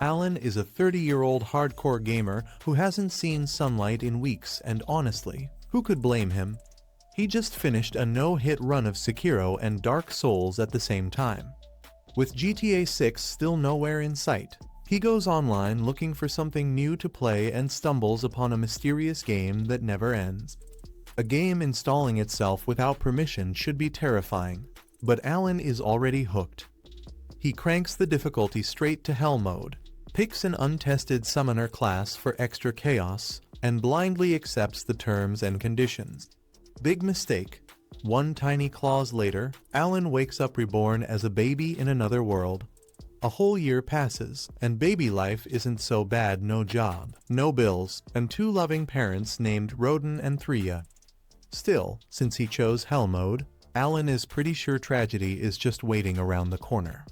Alan is a 30-year-old hardcore gamer who hasn't seen sunlight in weeks, and honestly, who could blame him? He just finished a no-hit run of Sekiro and Dark Souls at the same time. With GTA 6 still nowhere in sight, he goes online looking for something new to play and stumbles upon a mysterious game that never ends. A game installing itself without permission should be terrifying, but Alan is already hooked. He cranks the difficulty straight to hell mode, picks an untested summoner class for extra chaos, and blindly accepts the terms and conditions. Big mistake. One tiny clause later, Alan wakes up reborn as a baby in another world. A whole year passes, and baby life isn't so bad. No job, no bills, and two loving parents named Roden and Threa. Still, since he chose hell mode, Alan is pretty sure tragedy is just waiting around the corner.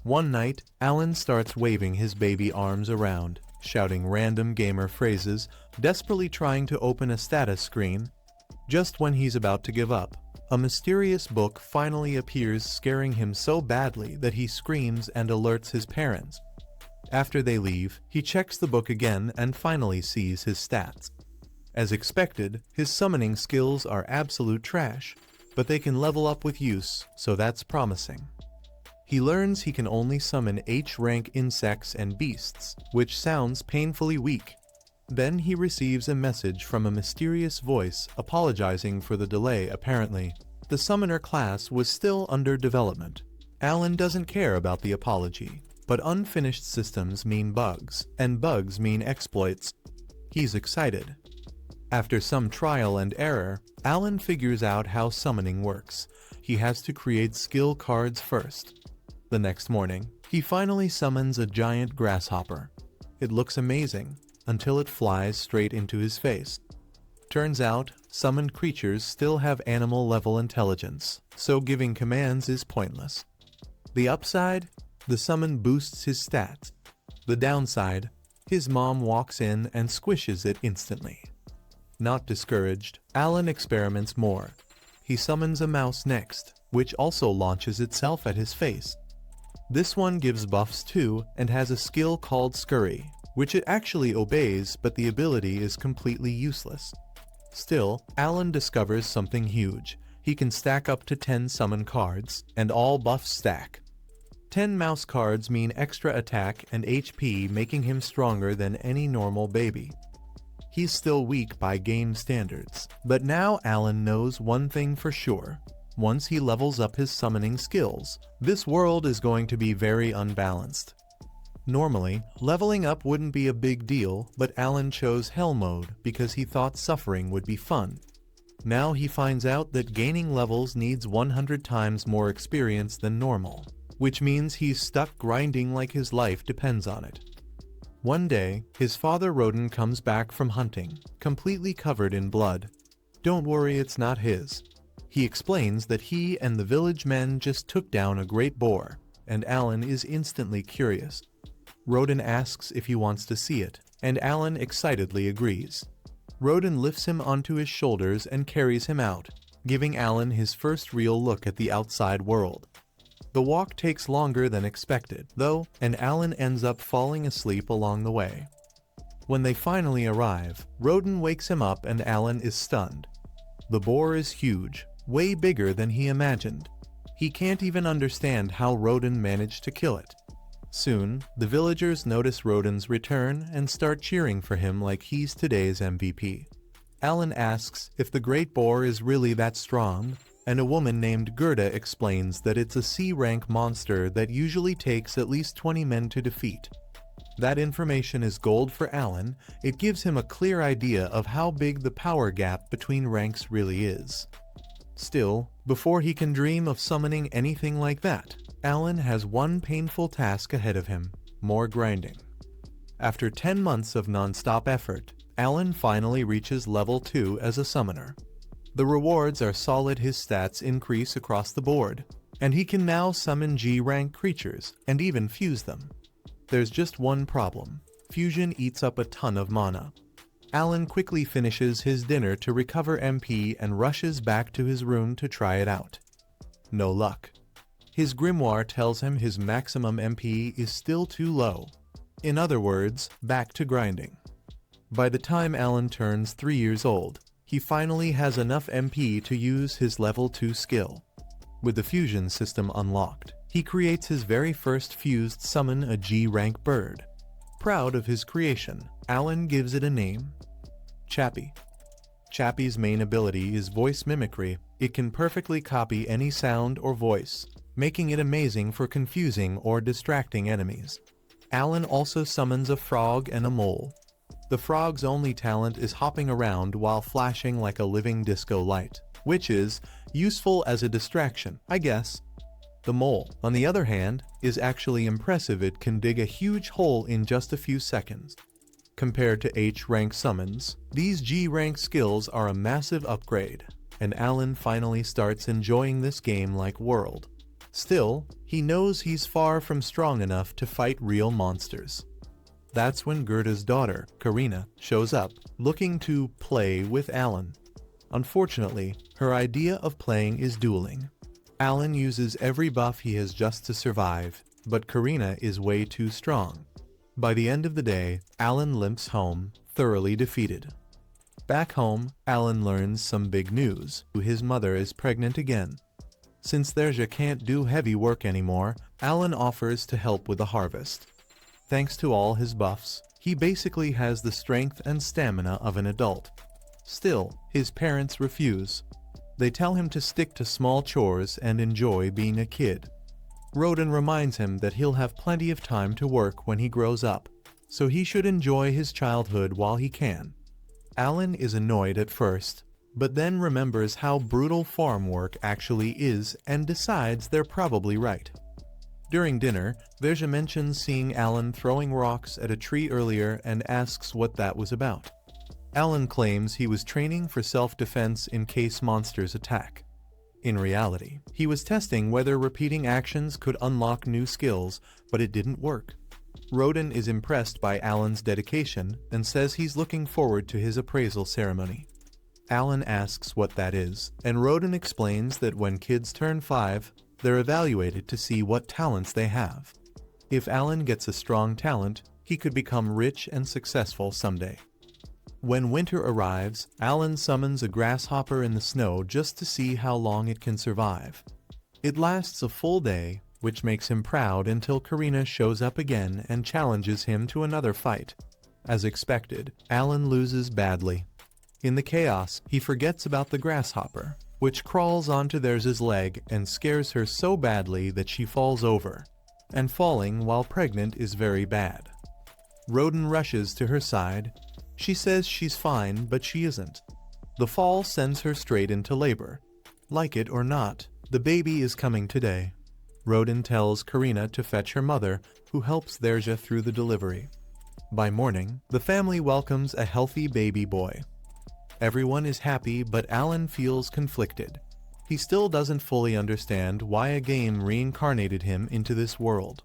One night, Alan starts waving his baby arms around, shouting random gamer phrases, desperately trying to open a status screen. Just when he's about to give up, a mysterious book finally appears, scaring him so badly that he screams and alerts his parents. After they leave, he checks the book again and finally sees his stats. As expected, his summoning skills are absolute trash, but they can level up with use, so that's promising. He learns he can only summon H-rank insects and beasts, which sounds painfully weak. Then he receives a message from a mysterious voice apologizing for the delay. Apparently, the summoner class was still under development. Alan doesn't care about the apology, but unfinished systems mean bugs, and bugs mean exploits. He's excited. After some trial and error, Alan figures out how summoning works. He has to create skill cards first. The next morning, he finally summons a giant grasshopper. It looks amazing, until it flies straight into his face. Turns out, summoned creatures still have animal-level intelligence, so giving commands is pointless. The upside? The summon boosts his stats. The downside? His mom walks in and squishes it instantly. Not discouraged, Alan experiments more. He summons a mouse next, which also launches itself at his face. This one gives buffs too, and has a skill called Scurry, which it actually obeys, but the ability is completely useless. Still, Alan discovers something huge. He can stack up to 10 summon cards, and all buffs stack. 10 mouse cards mean extra attack and HP, making him stronger than any normal baby. He's still weak by game standards, but now Alan knows one thing for sure. Once he levels up his summoning skills, this world is going to be very unbalanced. Normally, leveling up wouldn't be a big deal, but Alan chose hell mode because he thought suffering would be fun. Now he finds out that gaining levels needs 100 times more experience than normal, which means he's stuck grinding like his life depends on it. One day, his father Roden comes back from hunting, completely covered in blood. Don't worry, it's not his. He explains that he and the village men just took down a great boar, and Alan is instantly curious. Roden asks if he wants to see it, and Alan excitedly agrees. Roden lifts him onto his shoulders and carries him out, giving Alan his first real look at the outside world. The walk takes longer than expected, though, and Alan ends up falling asleep along the way. When they finally arrive, Roden wakes him up and Alan is stunned. The boar is huge, way bigger than he imagined. He can't even understand how Roden managed to kill it. Soon, the villagers notice Roden's return and start cheering for him like he's today's MVP. Alan asks if the great boar is really that strong, and a woman named Gerda explains that it's a C-rank monster that usually takes at least 20 men to defeat. That information is gold for Alan. It gives him a clear idea of how big the power gap between ranks really is. Still, before he can dream of summoning anything like that, Alan has one painful task ahead of him: more grinding. After 10 months of non-stop effort, Alan finally reaches level 2 as a summoner. The rewards are solid, his stats increase across the board, and he can now summon G-rank creatures and even fuse them. There's just one problem: fusion eats up a ton of mana. Alan quickly finishes his dinner to recover MP and rushes back to his room to try it out. No luck. His grimoire tells him his maximum MP is still too low. In other words, back to grinding. By the time Alan turns 3 years old, he finally has enough MP to use his level 2 skill. With the fusion system unlocked, he creates his very first fused summon, a G-rank bird. Proud of his creation, Alan gives it a name: Chappie. Chappie's main ability is voice mimicry. It can perfectly copy any sound or voice, making it amazing for confusing or distracting enemies. Alan also summons a frog and a mole. The frog's only talent is hopping around while flashing like a living disco light, which is useful as a distraction, I guess. The mole, on the other hand, is actually impressive. It can dig a huge hole in just a few seconds. Compared to H-rank summons, these G-rank skills are a massive upgrade, and Alan finally starts enjoying this game like world. Still, he knows he's far from strong enough to fight real monsters. That's when Gerda's daughter, Karina, shows up, looking to play with Alan. Unfortunately, her idea of playing is dueling. Alan uses every buff he has just to survive, but Karina is way too strong. By the end of the day, Alan limps home, thoroughly defeated. Back home, Alan learns some big news. His mother is pregnant again. Since Therja can't do heavy work anymore, Alan offers to help with the harvest. Thanks to all his buffs, he basically has the strength and stamina of an adult. Still, his parents refuse. They tell him to stick to small chores and enjoy being a kid. Roden reminds him that he'll have plenty of time to work when he grows up, so he should enjoy his childhood while he can. Alan is annoyed at first, but then remembers how brutal farm work actually is and decides they're probably right. During dinner, Therja mentions seeing Alan throwing rocks at a tree earlier and asks what that was about. Alan claims he was training for self-defense in case monsters attack. In reality, he was testing whether repeating actions could unlock new skills, but it didn't work. Roden is impressed by Alan's dedication and says he's looking forward to his appraisal ceremony. Alan asks what that is, and Roden explains that when kids turn 5, they're evaluated to see what talents they have. If Alan gets a strong talent, he could become rich and successful someday. When winter arrives, Alan summons a grasshopper in the snow just to see how long it can survive. It lasts a full day, which makes him proud until Karina shows up again and challenges him to another fight. As expected, Alan loses badly. In the chaos, he forgets about the grasshopper, which crawls onto Therja's leg and scares her so badly that she falls over. And falling while pregnant is very bad. Roden rushes to her side. She says she's fine, but she isn't. The fall sends her straight into labor. Like it or not, the baby is coming today. Roden tells Karina to fetch her mother, who helps Therja through the delivery. By morning, the family welcomes a healthy baby boy. Everyone is happy, but Alan feels conflicted. He still doesn't fully understand why a game reincarnated him into this world.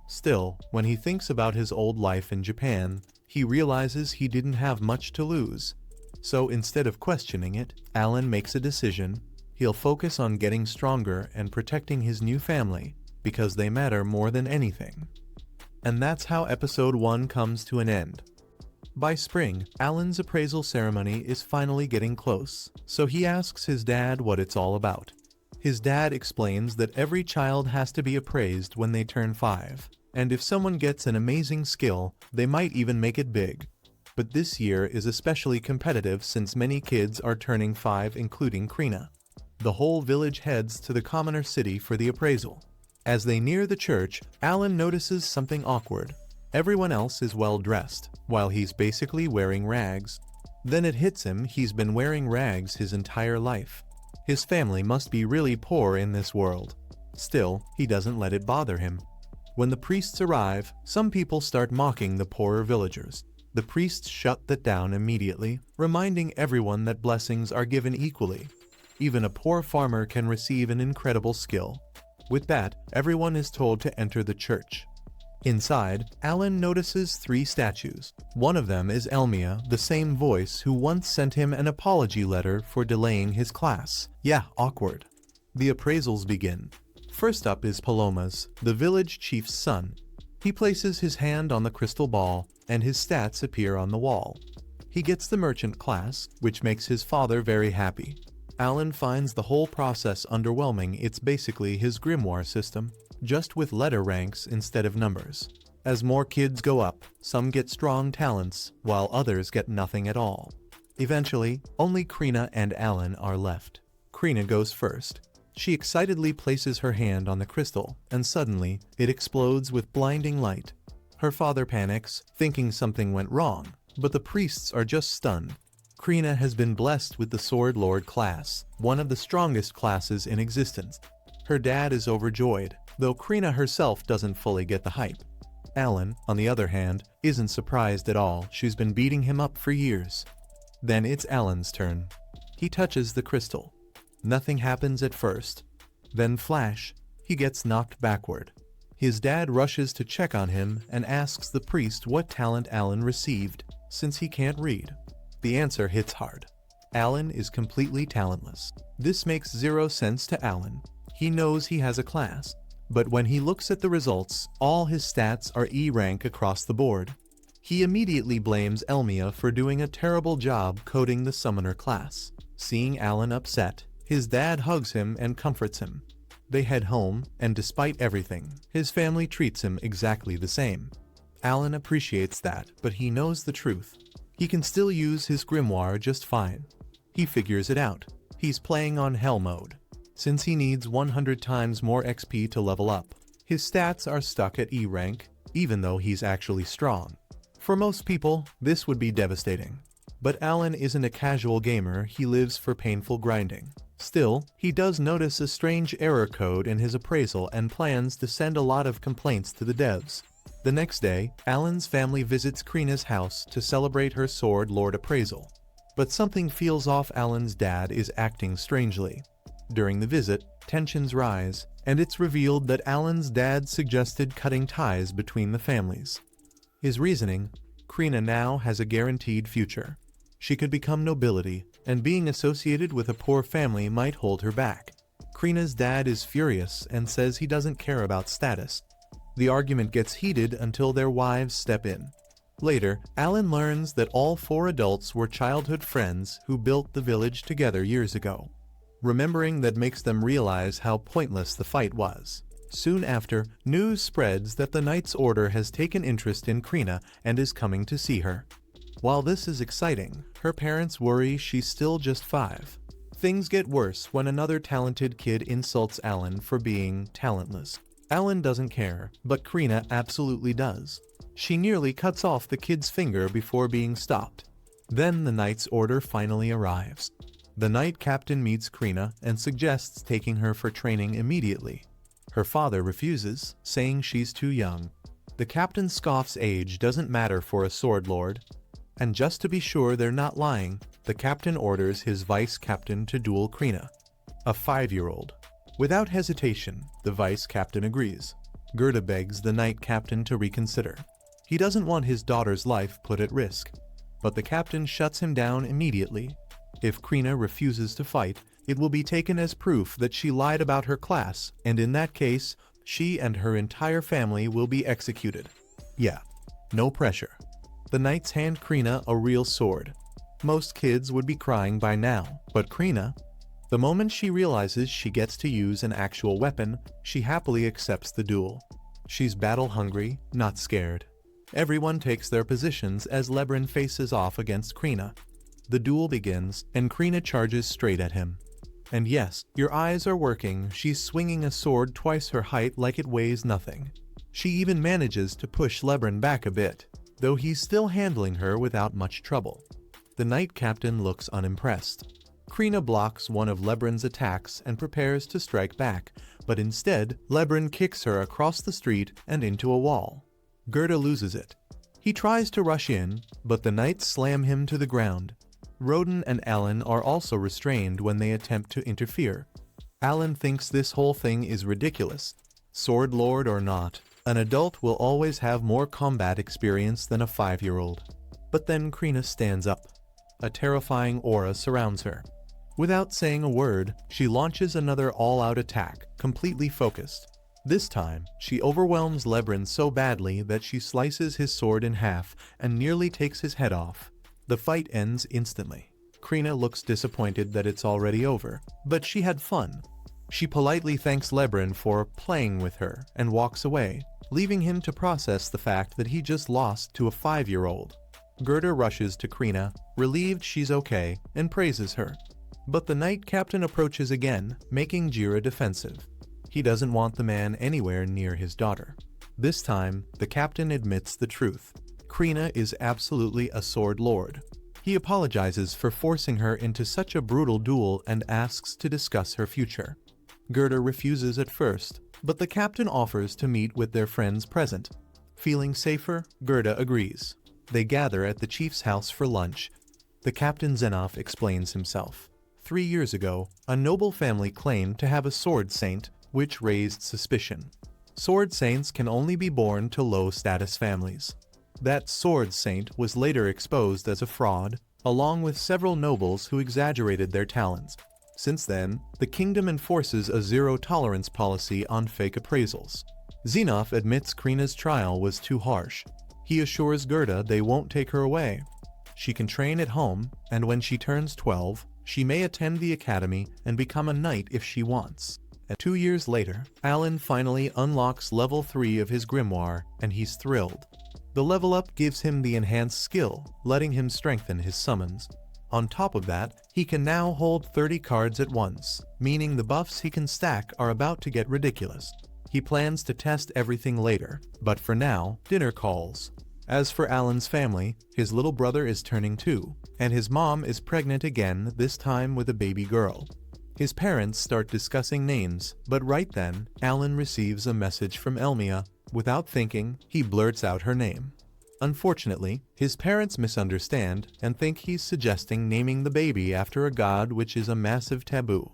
Still, when he thinks about his old life in Japan, he realizes he didn't have much to lose. So instead of questioning it, Alan makes a decision. He'll focus on getting stronger and protecting his new family, because they matter more than anything. And that's how episode 1 comes to an end. By spring, Alan's appraisal ceremony is finally getting close, so he asks his dad what it's all about. His dad explains that every child has to be appraised when they turn 5, and if someone gets an amazing skill, they might even make it big. But this year is especially competitive since many kids are turning 5, including Karina. The whole village heads to the commoner city for the appraisal. As they near the church, Alan notices something awkward. Everyone else is well dressed, while he's basically wearing rags. Then it hits him he's been wearing rags his entire life. His family must be really poor in this world. Still, he doesn't let it bother him. When the priests arrive, some people start mocking the poorer villagers. The priests shut that down immediately, reminding everyone that blessings are given equally. Even a poor farmer can receive an incredible skill. With that, everyone is told to enter the church. Inside, Alan notices 3 statues. One of them is Elmia, the same voice who once sent him an apology letter for delaying his class. Yeah, awkward. The appraisals begin. First up is Palomas, the village chief's son. He places his hand on the crystal ball, and his stats appear on the wall. He gets the merchant class, which makes his father very happy. Alan finds the whole process underwhelming. It's basically his grimoire system, just with letter ranks instead of numbers. As more kids go up, some get strong talents, while others get nothing at all. Eventually, only Krina and Alan are left. Krina goes first. She excitedly places her hand on the crystal, and suddenly, it explodes with blinding light. Her father panics, thinking something went wrong, but the priests are just stunned. Krina has been blessed with the Sword Lord class, one of the strongest classes in existence. Her dad is overjoyed, though Krina herself doesn't fully get the hype. Alan, on the other hand, isn't surprised at all. She's been beating him up for years. Then it's Alan's turn. He touches the crystal. Nothing happens at first. Then flash, he gets knocked backward. His dad rushes to check on him and asks the priest what talent Alan received, since he can't read. The answer hits hard. Alan is completely talentless. This makes zero sense to Alan. He knows he has a class, but when he looks at the results, all his stats are E rank across the board. He immediately blames Elmia for doing a terrible job coding the summoner class. Seeing Alan upset, his dad hugs him and comforts him. They head home, and despite everything, his family treats him exactly the same. Alan appreciates that, but he knows the truth. He can still use his grimoire just fine. He figures it out. He's playing on Hell mode. Since he needs 100 times more XP to level up, his stats are stuck at E rank, even though he's actually strong. For most people, this would be devastating. But Alan isn't a casual gamer, he lives for painful grinding. Still, he does notice a strange error code in his appraisal and plans to send a lot of complaints to the devs. The next day, Alan's family visits Krina's house to celebrate her Sword Lord appraisal. But something feels off. Alan's dad is acting strangely. During the visit, tensions rise, and it's revealed that Alan's dad suggested cutting ties between the families. His reasoning: Krina now has a guaranteed future. She could become nobility, and being associated with a poor family might hold her back. Krina's dad is furious and says he doesn't care about status. The argument gets heated until their wives step in. Later, Alan learns that all 4 adults were childhood friends who built the village together years ago. Remembering that makes them realize how pointless the fight was. Soon after, news spreads that the Knight's Order has taken interest in Krina and is coming to see her. While this is exciting, her parents worry she's still just 5. Things get worse when another talented kid insults Alan for being talentless. Alan doesn't care, but Krina absolutely does. She nearly cuts off the kid's finger before being stopped. Then the Knight's Order finally arrives. The Knight Captain meets Krina and suggests taking her for training immediately. Her father refuses, saying she's too young. The captain scoffs age doesn't matter for a sword lord. And just to be sure they're not lying, the captain orders his vice captain to duel Krina, a 5-year-old. Without hesitation, the vice captain agrees. Gerda begs the Knight Captain to reconsider. He doesn't want his daughter's life put at risk. But the captain shuts him down immediately. If Krina refuses to fight, it will be taken as proof that she lied about her class, and in that case, she and her entire family will be executed. Yeah, no pressure. The knights hand Krina a real sword. Most kids would be crying by now, but Krina, the moment she realizes she gets to use an actual weapon, she happily accepts the duel. She's battle-hungry, not scared. Everyone takes their positions as Lebron faces off against Krina. The duel begins, and Krina charges straight at him. And yes, your eyes are working, she's swinging a sword twice her height like it weighs nothing. She even manages to push Lebron back a bit, though he's still handling her without much trouble. The Knight Captain looks unimpressed. Krina blocks one of Lebron's attacks and prepares to strike back, but instead, Lebron kicks her across the street and into a wall. Gerda loses it. He tries to rush in, but the knights slam him to the ground. Roden and Alan are also restrained when they attempt to interfere. Alan thinks this whole thing is ridiculous. Sword Lord or not, an adult will always have more combat experience than a 5-year-old. But then Krina stands up. A terrifying aura surrounds her. Without saying a word, she launches another all-out attack, completely focused. This time, she overwhelms Lebrin so badly that she slices his sword in half and nearly takes his head off. The fight ends instantly. Krina looks disappointed that it's already over, but she had fun. She politely thanks Lebrin for playing with her and walks away, leaving him to process the fact that he just lost to a 5-year-old. Gerda rushes to Krina, relieved she's okay, and praises her. But the Knight Captain approaches again, making Jira defensive. He doesn't want the man anywhere near his daughter. This time, the captain admits the truth. Krina is absolutely a sword lord. He apologizes for forcing her into such a brutal duel and asks to discuss her future. Gerda refuses at first, but the captain offers to meet with their friends present. Feeling safer, Gerda agrees. They gather at the chief's house for lunch. The captain Zenoff explains himself. 3 years ago, a noble family claimed to have a sword saint, which raised suspicion. Sword saints can only be born to low-status families. That sword saint was later exposed as a fraud, along with several nobles who exaggerated their talents. Since then, the kingdom enforces a zero-tolerance policy on fake appraisals. Zenoff admits Krina's trial was too harsh. He assures Gerda they won't take her away. She can train at home, and when she turns 12, she may attend the academy and become a knight if she wants. 2 years later, Alan finally unlocks level 3 of his grimoire, and he's thrilled. The level up gives him the enhanced skill, letting him strengthen his summons. On top of that, he can now hold 30 cards at once, meaning the buffs he can stack are about to get ridiculous. He plans to test everything later, but for now, dinner calls. As for Alan's family, his little brother is turning 2, and his mom is pregnant again, this time with a baby girl. His parents start discussing names, but right then, Alan receives a message from Elmia. Without thinking, he blurts out her name. Unfortunately, his parents misunderstand and think he's suggesting naming the baby after a god, which is a massive taboo.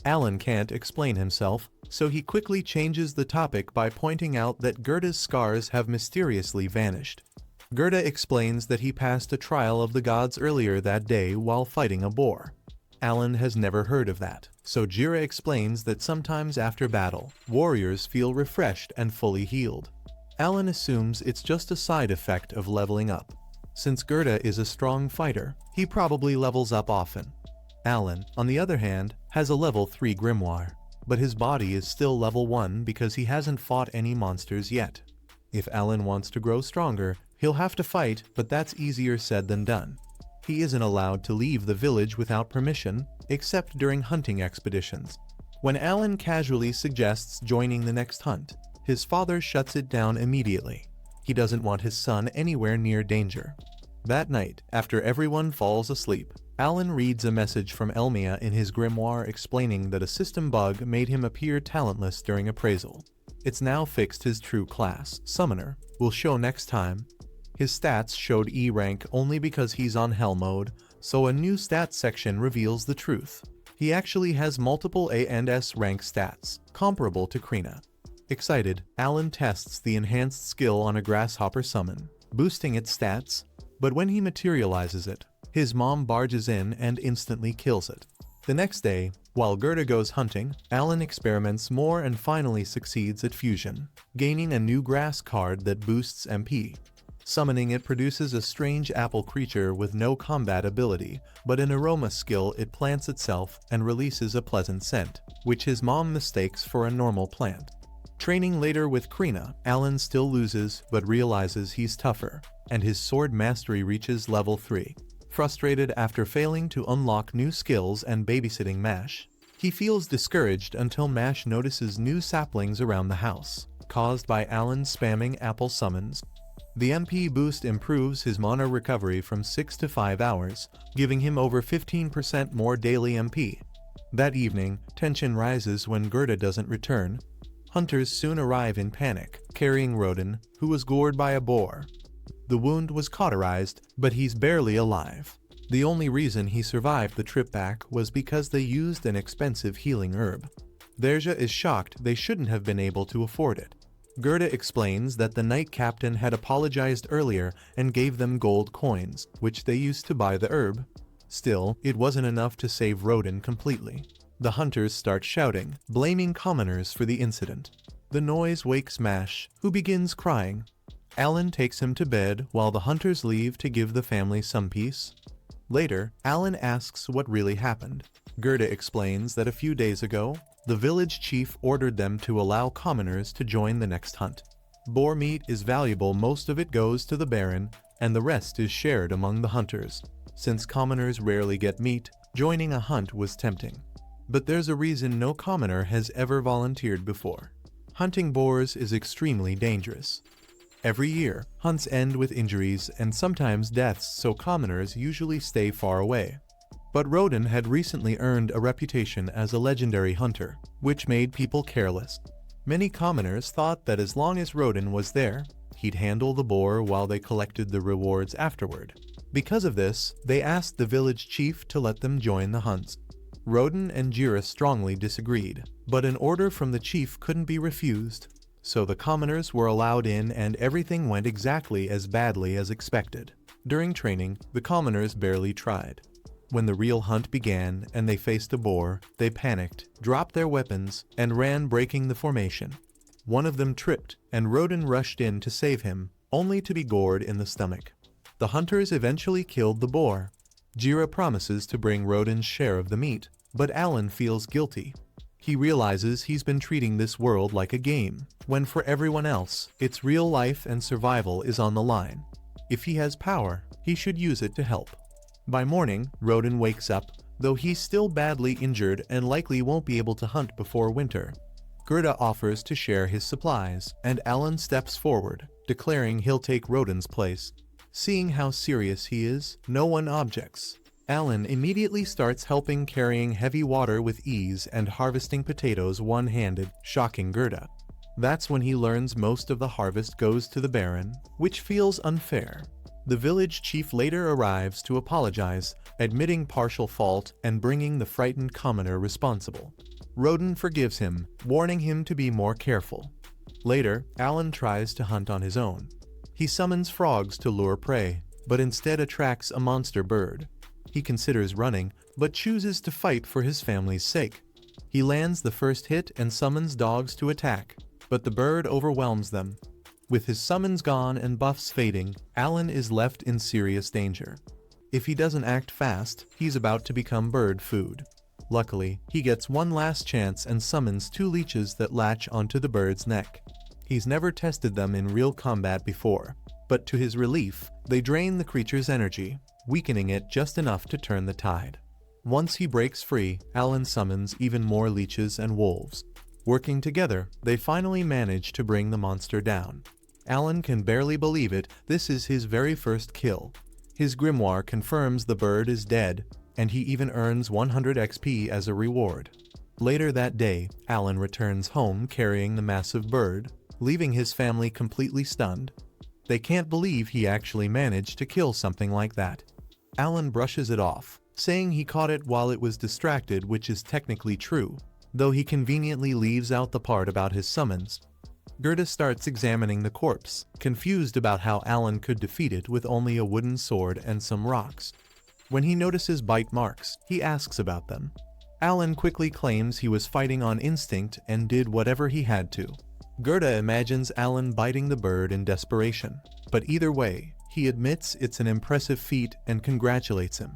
Alan can't explain himself, so he quickly changes the topic by pointing out that Gerda's scars have mysteriously vanished. Gerda explains that he passed a trial of the gods earlier that day while fighting a boar. Alan has never heard of that, so Jira explains that sometimes after battle, warriors feel refreshed and fully healed. Alan assumes it's just a side effect of leveling up. Since Gerda is a strong fighter, he probably levels up often. Alan, on the other hand, has a level 3 grimoire, but his body is still level 1 because he hasn't fought any monsters yet. If Alan wants to grow stronger, he'll have to fight, but that's easier said than done. He isn't allowed to leave the village without permission, except during hunting expeditions. When Alan casually suggests joining the next hunt, his father shuts it down immediately. He doesn't want his son anywhere near danger. That night, after everyone falls asleep, Alan reads a message from Elmia in his grimoire explaining that a system bug made him appear talentless during appraisal. It's now fixed. His true class, Summoner, will show next time. His stats showed E rank only because he's on Hell mode, so a new stats section reveals the truth. He actually has multiple A and S rank stats, comparable to Krina. Excited, Alan tests the enhanced skill on a grasshopper summon, boosting its stats, but when he materializes it, his mom barges in and instantly kills it. The next day, while Gerda goes hunting, Alan experiments more and finally succeeds at fusion, gaining a new grass card that boosts MP. Summoning it produces a strange apple creature with no combat ability, but an aroma skill. It plants itself and releases a pleasant scent, which his mom mistakes for a normal plant. Training later with Krina, Alan still loses but realizes he's tougher, and his sword mastery reaches level 3. Frustrated after failing to unlock new skills and babysitting Mash, he feels discouraged until Mash notices new saplings around the house, caused by Alan spamming apple summons. The MP boost improves his mana recovery from 6 to 5 hours, giving him over 15% more daily MP. That evening, tension rises when Gerda doesn't return. Hunters soon arrive in panic, carrying Rodin, who was gored by a boar. The wound was cauterized, but he's barely alive. The only reason he survived the trip back was because they used an expensive healing herb. Derja is shocked they shouldn't have been able to afford it. Gerda explains that the Knight Captain had apologized earlier and gave them gold coins, which they used to buy the herb. Still, it wasn't enough to save Rodin completely. The hunters start shouting, blaming commoners for the incident. The noise wakes Mash, who begins crying. Alan takes him to bed while the hunters leave to give the family some peace. Later, Alan asks what really happened. Gerda explains that a few days ago, the village chief ordered them to allow commoners to join the next hunt. Boar meat is valuable, most of it goes to the Baron, and the rest is shared among the hunters. Since commoners rarely get meat, joining a hunt was tempting. But there's a reason no commoner has ever volunteered before. Hunting boars is extremely dangerous. Every year, hunts end with injuries and sometimes deaths, so commoners usually stay far away. But Roden had recently earned a reputation as a legendary hunter, which made people careless. Many commoners thought that as long as Roden was there, he'd handle the boar while they collected the rewards afterward. Because of this, they asked the village chief to let them join the hunts. Roden and Jira strongly disagreed, but an order from the chief couldn't be refused, so the commoners were allowed in and everything went exactly as badly as expected. During training, the commoners barely tried. When the real hunt began and they faced a boar, they panicked, dropped their weapons, and ran, breaking the formation. One of them tripped, and Roden rushed in to save him, only to be gored in the stomach. The hunters eventually killed the boar. Jira promises to bring Roden's share of the meat, but Alan feels guilty. He realizes he's been treating this world like a game, when for everyone else, its real life and survival is on the line. If he has power, he should use it to help. By morning, Roden wakes up, though he's still badly injured and likely won't be able to hunt before winter. Gerda offers to share his supplies, and Alan steps forward, declaring he'll take Roden's place. Seeing how serious he is, no one objects. Alan immediately starts helping, carrying heavy water with ease and harvesting potatoes one-handed, shocking Gerda. That's when he learns most of the harvest goes to the Baron, which feels unfair. The village chief later arrives to apologize, admitting partial fault and bringing the frightened commoner responsible. Roden forgives him, warning him to be more careful. Later, Alan tries to hunt on his own. He summons frogs to lure prey, but instead attracts a monster bird. He considers running, but chooses to fight for his family's sake. He lands the first hit and summons dogs to attack, but the bird overwhelms them. With his summons gone and buffs fading, Alan is left in serious danger. If he doesn't act fast, he's about to become bird food. Luckily, he gets one last chance and summons 2 leeches that latch onto the bird's neck. He's never tested them in real combat before, but to his relief, they drain the creature's energy, weakening it just enough to turn the tide. Once he breaks free, Alan summons even more leeches and wolves. Working together, they finally manage to bring the monster down. Alan can barely believe it, this is his very first kill. His grimoire confirms the bird is dead, and he even earns 100 XP as a reward. Later that day, Alan returns home carrying the massive bird, leaving his family completely stunned. They can't believe he actually managed to kill something like that. Alan brushes it off, saying he caught it while it was distracted, which is technically true, though he conveniently leaves out the part about his summons. Gerda starts examining the corpse, confused about how Alan could defeat it with only a wooden sword and some rocks. When he notices bite marks, he asks about them. Alan quickly claims he was fighting on instinct and did whatever he had to. Gerda imagines Alan biting the bird in desperation, but either way, he admits it's an impressive feat and congratulates him.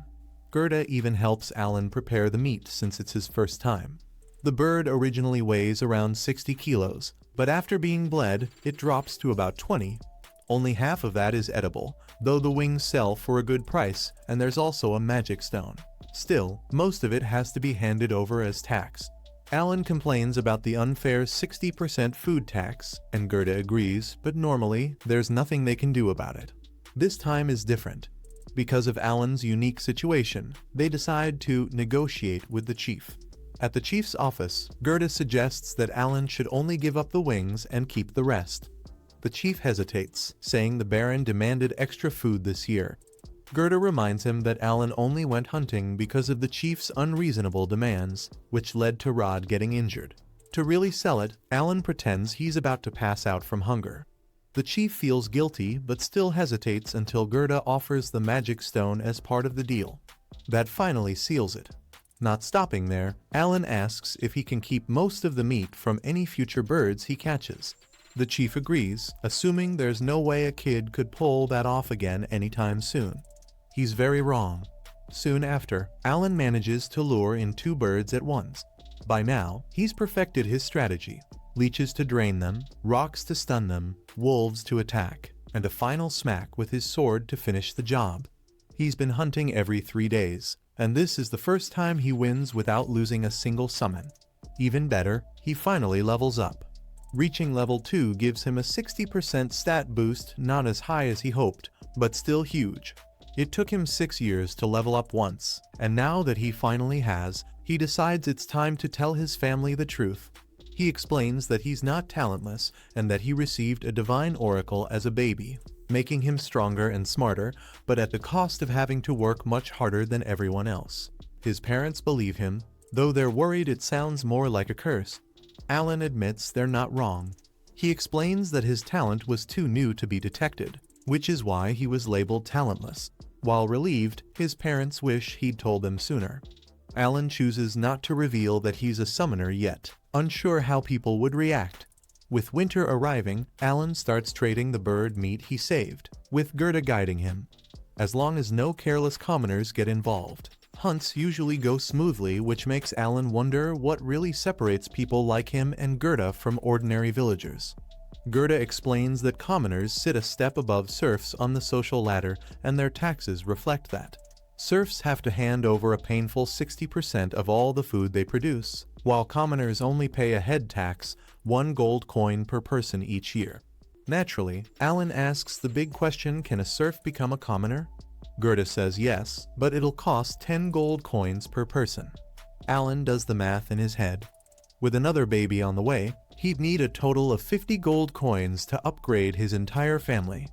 Gerda even helps Alan prepare the meat since it's his first time. The bird originally weighs around 60 kilos, but after being bled, it drops to about 20. Only half of that is edible, though the wings sell for a good price, and there's also a magic stone. Still, most of it has to be handed over as tax. Alan complains about the unfair 60% food tax, and Gerda agrees, but normally, there's nothing they can do about it. This time is different. Because of Alan's unique situation, they decide to negotiate with the chief. At the chief's office, Gerda suggests that Alan should only give up the wings and keep the rest. The chief hesitates, saying the Baron demanded extra food this year. Gerda reminds him that Alan only went hunting because of the chief's unreasonable demands, which led to Rod getting injured. To really sell it, Alan pretends he's about to pass out from hunger. The chief feels guilty but still hesitates until Gerda offers the magic stone as part of the deal. That finally seals it. Not stopping there, Alan asks if he can keep most of the meat from any future birds he catches. The chief agrees, assuming there's no way a kid could pull that off again anytime soon. He's very wrong. Soon after, Alan manages to lure in 2 birds at once. By now, he's perfected his strategy. Leeches to drain them, rocks to stun them, wolves to attack, and a final smack with his sword to finish the job. He's been hunting every 3 days, and this is the first time he wins without losing a single summon. Even better, he finally levels up. Reaching level 2 gives him a 60% stat boost, not as high as he hoped, but still huge. It took him 6 years to level up once, and now that he finally has, he decides it's time to tell his family the truth. He explains that he's not talentless and that he received a divine oracle as a baby, making him stronger and smarter, but at the cost of having to work much harder than everyone else. His parents believe him, though they're worried it sounds more like a curse. Alan admits they're not wrong. He explains that his talent was too new to be detected, which is why he was labeled talentless. While relieved, his parents wish he'd told them sooner. Alan chooses not to reveal that he's a summoner yet, unsure how people would react. With winter arriving, Alan starts trading the bird meat he saved, with Gerda guiding him. As long as no careless commoners get involved, hunts usually go smoothly, which makes Alan wonder what really separates people like him and Gerda from ordinary villagers. Gerda explains that commoners sit a step above serfs on the social ladder, and their taxes reflect that. Serfs have to hand over a painful 60% of all the food they produce, while commoners only pay a head tax, 1 gold coin per person each year. Naturally, Alan asks the big question, can a serf become a commoner? Gerda says yes, but it'll cost 10 gold coins per person. Alan does the math in his head. With another baby on the way, he'd need a total of 50 gold coins to upgrade his entire family.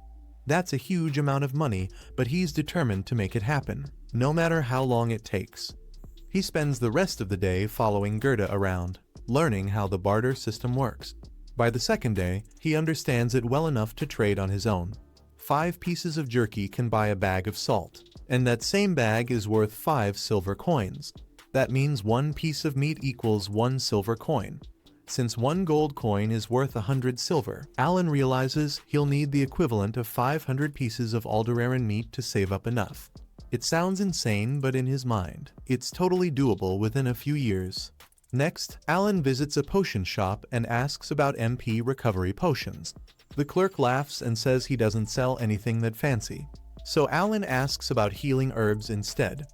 That's a huge amount of money, but he's determined to make it happen, no matter how long it takes. He spends the rest of the day following Gerda around, learning how the barter system works. By the second day, he understands it well enough to trade on his own. 5 pieces of jerky can buy a bag of salt, and that same bag is worth 5 silver coins. That means 1 piece of meat equals 1 silver coin. Since 1 gold coin is worth 100 silver, Alan realizes he'll need the equivalent of 500 pieces of Alderaran meat to save up enough. It sounds insane, but in his mind, it's totally doable within a few years. Next, Alan visits a potion shop and asks about MP recovery potions. The clerk laughs and says he doesn't sell anything that fancy. So Alan asks about healing herbs instead.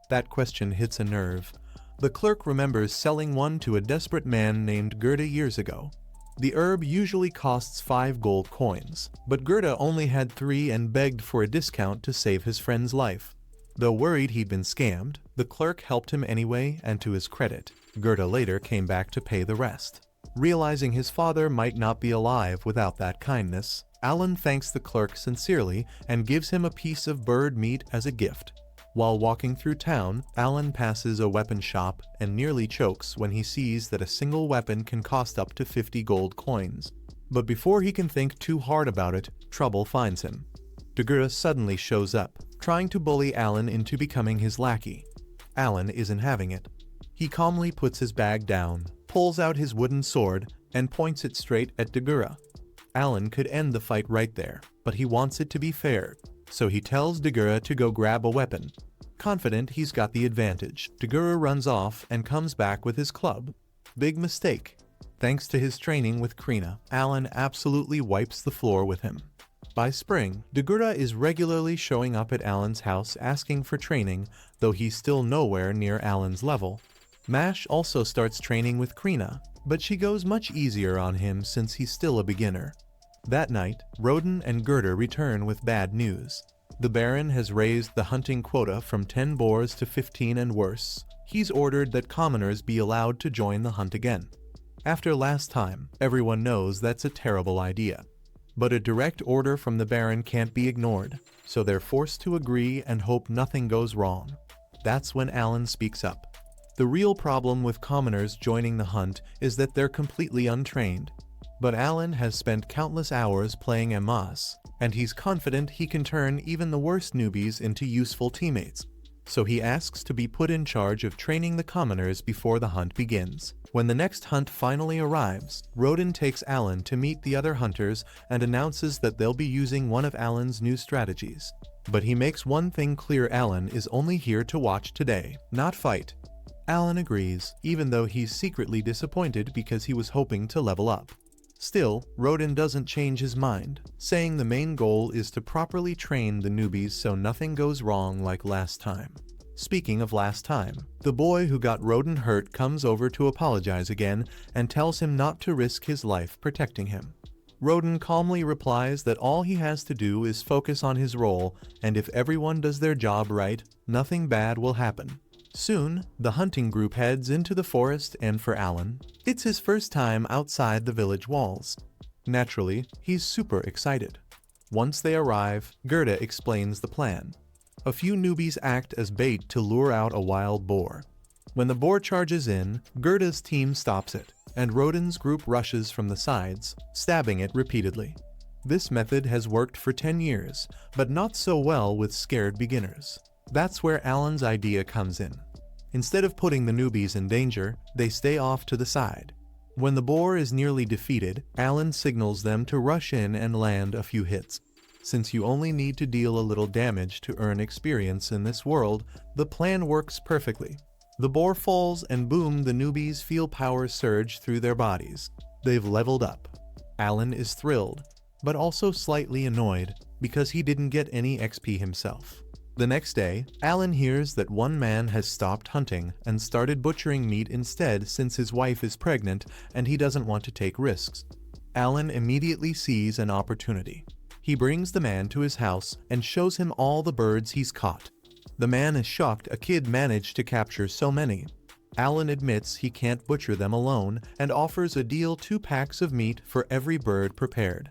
That question hits a nerve. The clerk remembers selling one to a desperate man named Gerda years ago. The herb usually costs 5 gold coins, but Gerda only had 3 and begged for a discount to save his friend's life. Though worried he'd been scammed, the clerk helped him anyway, and to his credit, Gerda later came back to pay the rest. Realizing his father might not be alive without that kindness, Alan thanks the clerk sincerely and gives him a piece of bird meat as a gift. While walking through town, Alan passes a weapon shop and nearly chokes when he sees that a single weapon can cost up to 50 gold coins. But before he can think too hard about it, trouble finds him. Gerda suddenly shows up, trying to bully Alan into becoming his lackey. Alan isn't having it. He calmly puts his bag down, pulls out his wooden sword, and points it straight at Gerda. Alan could end the fight right there, but he wants it to be fair, so he tells Gerda to go grab a weapon. Confident he's got the advantage, Gerda runs off and comes back with his club. Big mistake. Thanks to his training with Krina, Alan absolutely wipes the floor with him. By spring, Gerda is regularly showing up at Alan's house asking for training, though he's still nowhere near Alan's level. Mash also starts training with Krina, but she goes much easier on him since he's still a beginner. That night, Roden and Gerda return with bad news. The Baron has raised the hunting quota from 10 boars to 15 and worse. He's ordered that commoners be allowed to join the hunt again. After last time, everyone knows that's a terrible idea. But a direct order from the Baron can't be ignored, so they're forced to agree and hope nothing goes wrong. That's when Alan speaks up. The real problem with commoners joining the hunt is that they're completely untrained. But Alan has spent countless hours playing Amos, and he's confident he can turn even the worst newbies into useful teammates. so he asks to be put in charge of training the commoners before the hunt begins. When the next hunt finally arrives, Roden takes Alan to meet the other hunters and announces that they'll be using one of Alan's new strategies. But he makes one thing clear: Alan is only here to watch today, not fight. Alan agrees, even though he's secretly disappointed because he was hoping to level up. Still, Roden doesn't change his mind, saying the main goal is to properly train the newbies so nothing goes wrong like last time. Speaking of last time, the boy who got Roden hurt comes over to apologize again and tells him not to risk his life protecting him. Roden calmly replies that all he has to do is focus on his role, and if everyone does their job right, nothing bad will happen. Soon, the hunting group heads into the forest, and for Alan, it's his first time outside the village walls. Naturally, he's super excited. Once they arrive, Gerda explains the plan. A few newbies act as bait to lure out a wild boar. When the boar charges in, Gerda's team stops it, and Roden's group rushes from the sides, stabbing it repeatedly. This method has worked for 10 years, but not so well with scared beginners. That's where Alan's idea comes in. Instead of putting the newbies in danger, they stay off to the side. When the boar is nearly defeated, Alan signals them to rush in and land a few hits. Since you only need to deal a little damage to earn experience in this world, the plan works perfectly. The boar falls and boom, the newbies feel power surge through their bodies. They've leveled up. Alan is thrilled, but also slightly annoyed because he didn't get any XP himself. The next day, Alan hears that one man has stopped hunting and started butchering meat instead since his wife is pregnant and he doesn't want to take risks. Alan immediately sees an opportunity. He brings the man to his house and shows him all the birds he's caught. The man is shocked a kid managed to capture so many. Alan admits he can't butcher them alone and offers a deal: 2 packs of meat for every bird prepared.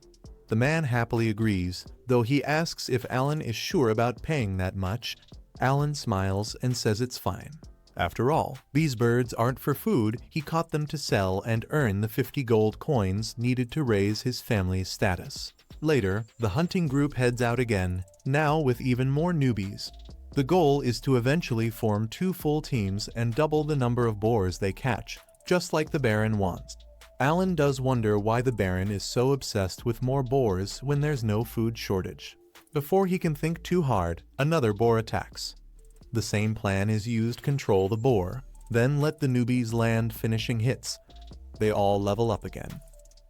The man happily agrees, though he asks if Alan is sure about paying that much. Alan smiles and says it's fine. After all, these birds aren't for food, he caught them to sell and earn the 50 gold coins needed to raise his family's status. Later, the hunting group heads out again, now with even more newbies. The goal is to eventually form 2 full teams and double the number of boars they catch, just like the Baron wants. Alan does wonder why the Baron is so obsessed with more boars when there's no food shortage. Before he can think too hard, another boar attacks. The same plan is used: control the boar, then let the newbies land finishing hits. They all level up again.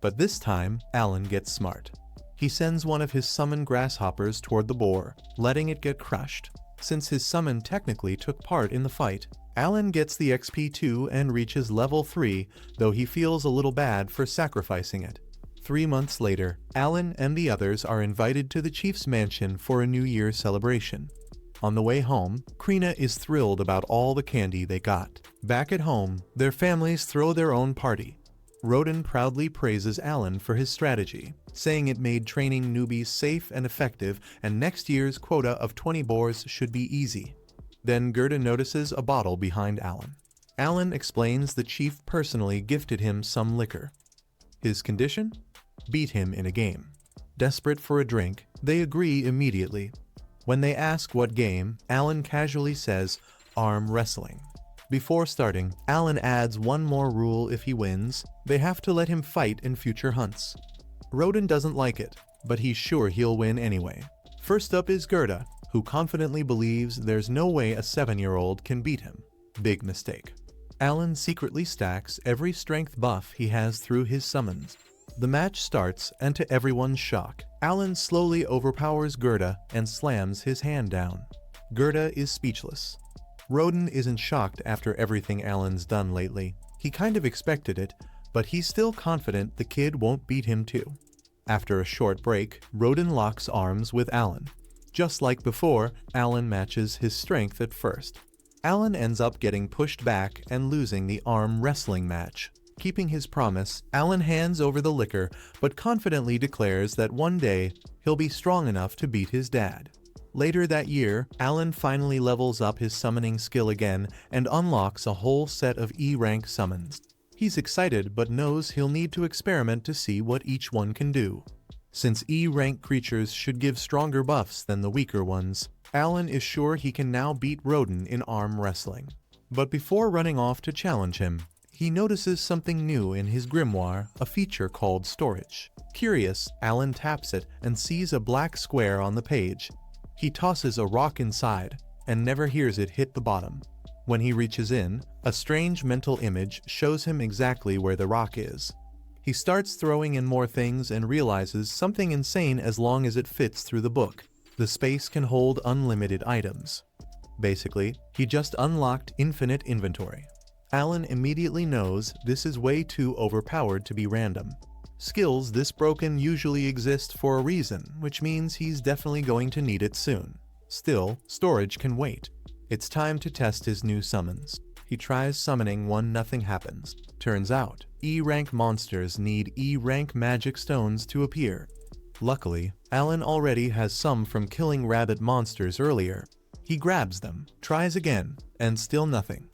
But this time, Alan gets smart. He sends one of his summoned grasshoppers toward the boar, letting it get crushed. Since his summon technically took part in the fight, Alan gets the XP too and reaches level 3, though he feels a little bad for sacrificing it. 3 months later, Alan and the others are invited to the chief's mansion for a New Year celebration. On the way home, Krina is thrilled about all the candy they got. Back at home, their families throw their own party. Roden proudly praises Alan for his strategy, saying it made training newbies safe and effective, and next year's quota of 20 boars should be easy. Then Gerda notices a bottle behind Alan. Alan explains the chief personally gifted him some liquor. His condition? Beat him in a game. Desperate for a drink, they agree immediately. When they ask what game, Alan casually says, arm wrestling. Before starting, Alan adds one more rule: if he wins, they have to let him fight in future hunts. Roden doesn't like it, but he's sure he'll win anyway. First up is Gerda, who confidently believes there's no way a 7-year-old can beat him. Big mistake. Alan secretly stacks every strength buff he has through his summons. The match starts, and to everyone's shock, Alan slowly overpowers Gerda and slams his hand down. Gerda is speechless. Roden isn't shocked after everything Alan's done lately. He kind of expected it, but he's still confident the kid won't beat him too. After a short break, Roden locks arms with Alan. Just like before, Alan matches his strength at first. Alan ends up getting pushed back and losing the arm wrestling match. Keeping his promise, Alan hands over the liquor, but confidently declares that one day he'll be strong enough to beat his dad. Later that year, Alan finally levels up his summoning skill again and unlocks a whole set of E-rank summons. He's excited but knows he'll need to experiment to see what each one can do. Since E-rank creatures should give stronger buffs than the weaker ones, Alan is sure he can now beat Roden in arm wrestling. But before running off to challenge him, he notices something new in his grimoire, a feature called Storage. Curious, Alan taps it and sees a black square on the page. He tosses a rock inside, and never hears it hit the bottom. When he reaches in, a strange mental image shows him exactly where the rock is. He starts throwing in more things and realizes something insane as long as it fits through the book. The space can hold unlimited items. Basically, he just unlocked infinite inventory. Alan immediately knows this is way too overpowered to be random. Skills this broken usually exist for a reason, which means he's definitely going to need it soon. Still, Storage can wait. It's time to test his new summons. He tries summoning one, nothing happens. Turns out, E-rank monsters need E-rank magic stones to appear. Luckily, Alan already has some from killing rabbit monsters earlier. He grabs them, tries again, and still nothing.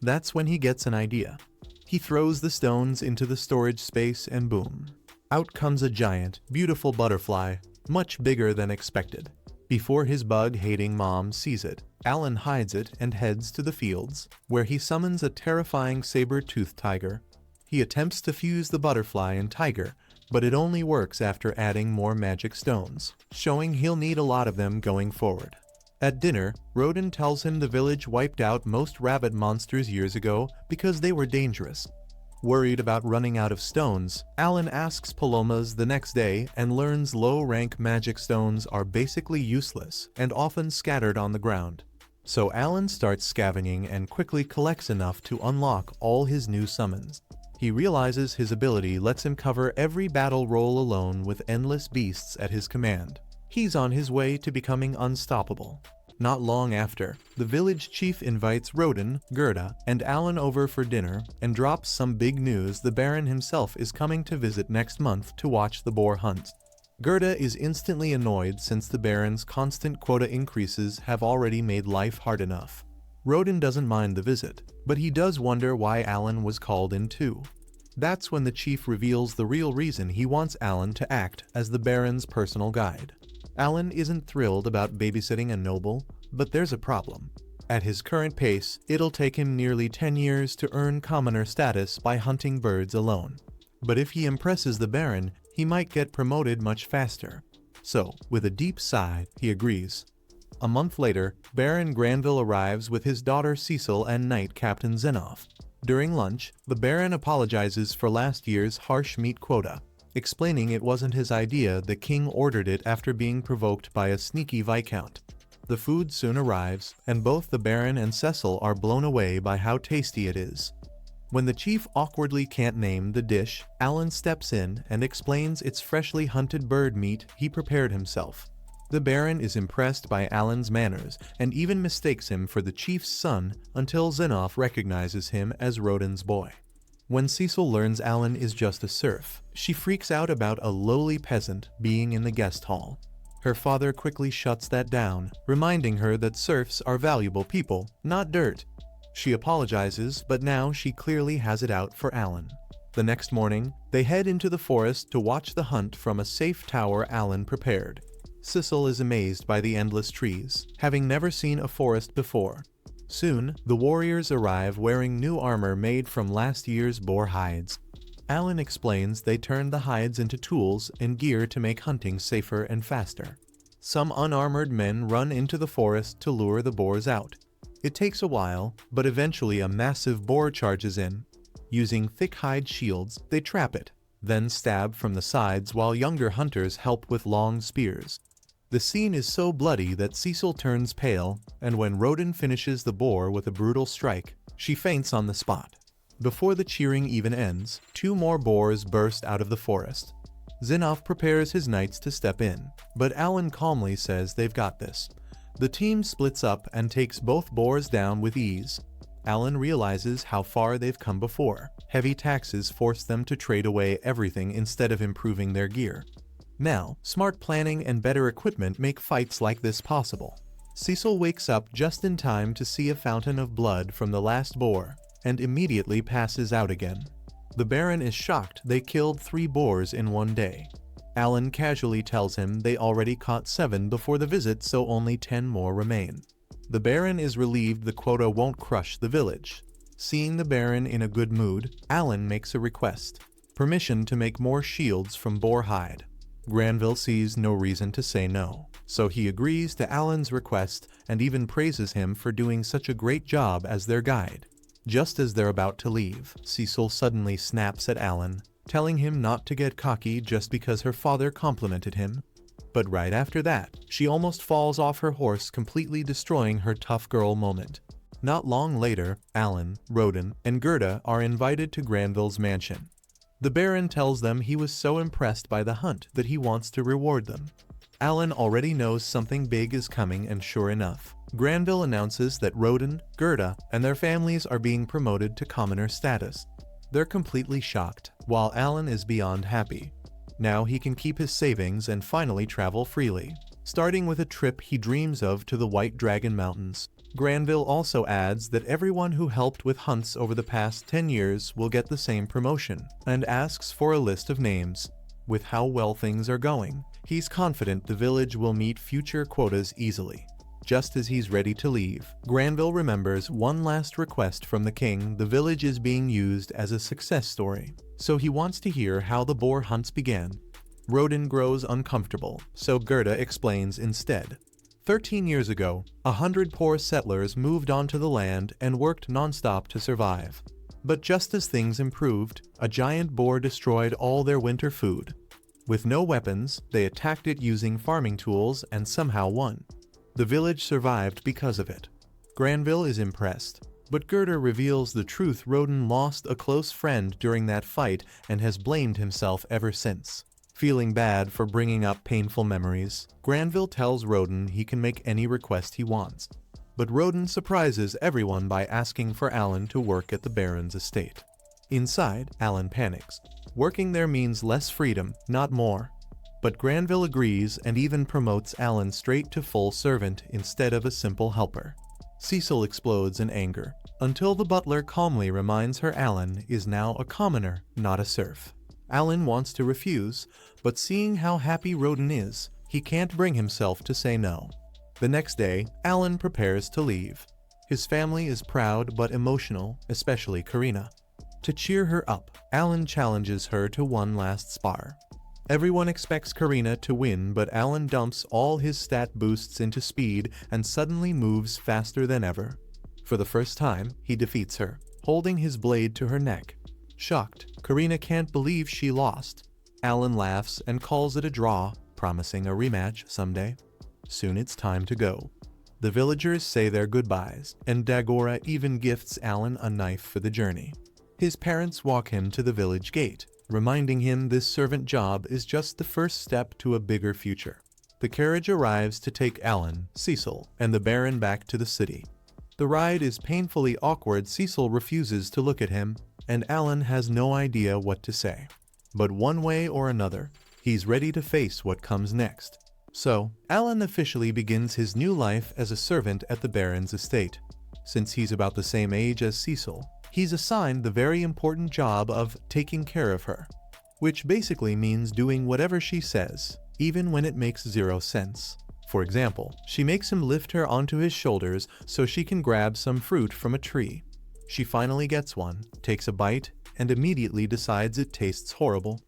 That's when he gets an idea. He throws the stones into the storage space and boom. Out comes a giant, beautiful butterfly, much bigger than expected. Before his bug-hating mom sees it, Alan hides it and heads to the fields, where he summons a terrifying saber-toothed tiger. He attempts to fuse the butterfly and tiger, but it only works after adding more magic stones, showing he'll need a lot of them going forward. At dinner, Roden tells him the village wiped out most rabbit monsters years ago because they were dangerous. Worried about running out of stones, Alan asks Palomas the next day and learns low-rank magic stones are basically useless and often scattered on the ground. So Alan starts scavenging and quickly collects enough to unlock all his new summons. He realizes his ability lets him cover every battle roll alone with endless beasts at his command. He's on his way to becoming unstoppable. Not long after, the village chief invites Roden, Gerda, and Alan over for dinner and drops some big news: the Baron himself is coming to visit next month to watch the boar hunt. Gerda is instantly annoyed since the Baron's constant quota increases have already made life hard enough. Roden doesn't mind the visit, but he does wonder why Alan was called in too. That's when the chief reveals the real reason he wants Alan to act as the Baron's personal guide. Alan isn't thrilled about babysitting a noble, but there's a problem. At his current pace, it'll take him nearly 10 years to earn commoner status by hunting birds alone. But if he impresses the Baron, he might get promoted much faster. So, with a deep sigh, he agrees. A month later, Baron Granville arrives with his daughter Cecil and Knight Captain Zenoff. During lunch, the Baron apologizes for last year's harsh meat quota, explaining it wasn't his idea. The king ordered it after being provoked by a sneaky viscount. The food soon arrives, and both the Baron and Cecil are blown away by how tasty it is. When the chief awkwardly can't name the dish, Alan steps in and explains it's freshly hunted bird meat he prepared himself. The Baron is impressed by Alan's manners and even mistakes him for the chief's son until Zenoff recognizes him as Roden's boy. When Cecil learns Alan is just a serf, she freaks out about a lowly peasant being in the guest hall. Her father quickly shuts that down, reminding her that serfs are valuable people, not dirt. She apologizes, but now she clearly has it out for Alan. The next morning, they head into the forest to watch the hunt from a safe tower Alan prepared. Cecil is amazed by the endless trees, having never seen a forest before. Soon, the warriors arrive wearing new armor made from last year's boar hides. Alan explains they turned the hides into tools and gear to make hunting safer and faster. Some unarmored men run into the forest to lure the boars out. It takes a while, but eventually a massive boar charges in. Using thick hide shields, they trap it, then stab from the sides while younger hunters help with long spears. The scene is so bloody that Cecil turns pale, and when Roden finishes the boar with a brutal strike, she faints on the spot. Before the cheering even ends, 2 more boars burst out of the forest. Zenoff prepares his knights to step in, but Alan calmly says they've got this. The team splits up and takes both boars down with ease. Alan realizes how far they've come before. Heavy taxes force them to trade away everything instead of improving their gear. Now, smart planning and better equipment make fights like this possible. Cecil wakes up just in time to see a fountain of blood from the last boar, and immediately passes out again. The Baron is shocked they killed 3 boars in one day. Alan casually tells him they already caught 7 before the visit, so only 10 more remain. The Baron is relieved the quota won't crush the village. Seeing the Baron in a good mood, Alan makes a request: permission to make more shields from boar hide. Granville sees no reason to say no, so he agrees to Alan's request and even praises him for doing such a great job as their guide. Just as they're about to leave, Cecil suddenly snaps at Alan, telling him not to get cocky just because her father complimented him. But right after that, she almost falls off her horse, completely destroying her tough girl moment. Not long later, Alan, Roden, and Gerda are invited to Granville's mansion. The Baron tells them he was so impressed by the hunt that he wants to reward them. Alan already knows something big is coming, and sure enough, Granville announces that Roden, Gerda, and their families are being promoted to commoner status. They're completely shocked, while Alan is beyond happy. Now he can keep his savings and finally travel freely, starting with a trip he dreams of to the White Dragon Mountains. Granville also adds that everyone who helped with hunts over the past 10 years will get the same promotion, and asks for a list of names. With how well things are going, he's confident the village will meet future quotas easily. Just as he's ready to leave, Granville remembers one last request from the king. The village is being used as a success story, so he wants to hear how the boar hunts began. Roden grows uncomfortable, so Gerda explains instead. 13 years ago, 100 poor settlers moved onto the land and worked non-stop to survive. But just as things improved, a giant boar destroyed all their winter food. With no weapons, they attacked it using farming tools and somehow won. The village survived because of it. Granville is impressed, but Gerda reveals the truth: Roden lost a close friend during that fight and has blamed himself ever since. Feeling bad for bringing up painful memories, Granville tells Roden he can make any request he wants. But Roden surprises everyone by asking for Alan to work at the Baron's estate. Inside, Alan panics. Working there means less freedom, not more. But Granville agrees and even promotes Alan straight to full servant instead of a simple helper. Cecil explodes in anger, until the butler calmly reminds her Alan is now a commoner, not a serf. Alan wants to refuse, but seeing how happy Roden is, he can't bring himself to say no. The next day, Alan prepares to leave. His family is proud but emotional, especially Karina. To cheer her up, Alan challenges her to one last spar. Everyone expects Karina to win, but Alan dumps all his stat boosts into speed and suddenly moves faster than ever. For the first time, he defeats her, holding his blade to her neck. Shocked, Karina can't believe she lost. Alan laughs and calls it a draw, promising a rematch someday. Soon it's time to go. The villagers say their goodbyes, and Dagora even gifts Alan a knife for the journey. His parents walk him to the village gate, reminding him this servant job is just the first step to a bigger future. The carriage arrives to take Alan, Cecil, and the Baron back to the city. The ride is painfully awkward. Cecil refuses to look at him, and Alan has no idea what to say. But one way or another, he's ready to face what comes next. So, Alan officially begins his new life as a servant at the Baron's estate. Since he's about the same age as Cecil, he's assigned the very important job of taking care of her, which basically means doing whatever she says, even when it makes zero sense. For example, she makes him lift her onto his shoulders so she can grab some fruit from a tree. She finally gets one, takes a bite, and immediately decides it tastes horrible.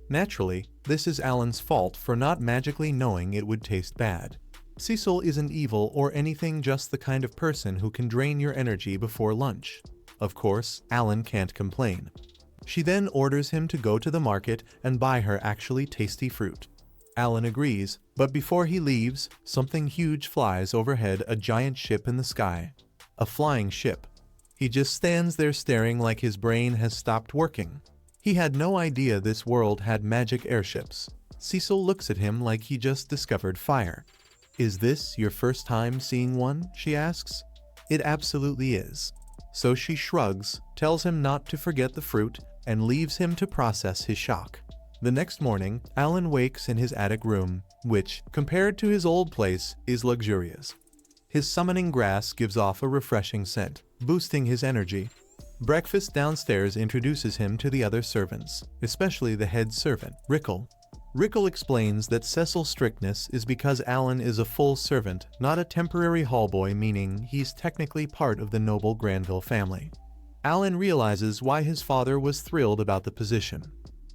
Naturally, this is Alan's fault for not magically knowing it would taste bad. Cecil isn't evil or anything, just the kind of person who can drain your energy before lunch. Of course, Alan can't complain. She then orders him to go to the market and buy her actually tasty fruit. Alan agrees, but before he leaves, something huge flies overhead, a giant ship in the sky. A flying ship. He just stands there staring like his brain has stopped working. He had no idea this world had magic airships. Cecil looks at him like he just discovered fire. "Is this your first time seeing one?" she asks. It absolutely is. So she shrugs, tells him not to forget the fruit, and leaves him to process his shock. The next morning, Alan wakes in his attic room, which, compared to his old place, is luxurious. His summoning grass gives off a refreshing scent, boosting his energy. Breakfast downstairs introduces him to the other servants, especially the head servant, Rickle. Rickle explains that Cecil's strictness is because Alan is a full servant, not a temporary hallboy, meaning he's technically part of the noble Granville family. Alan realizes why his father was thrilled about the position.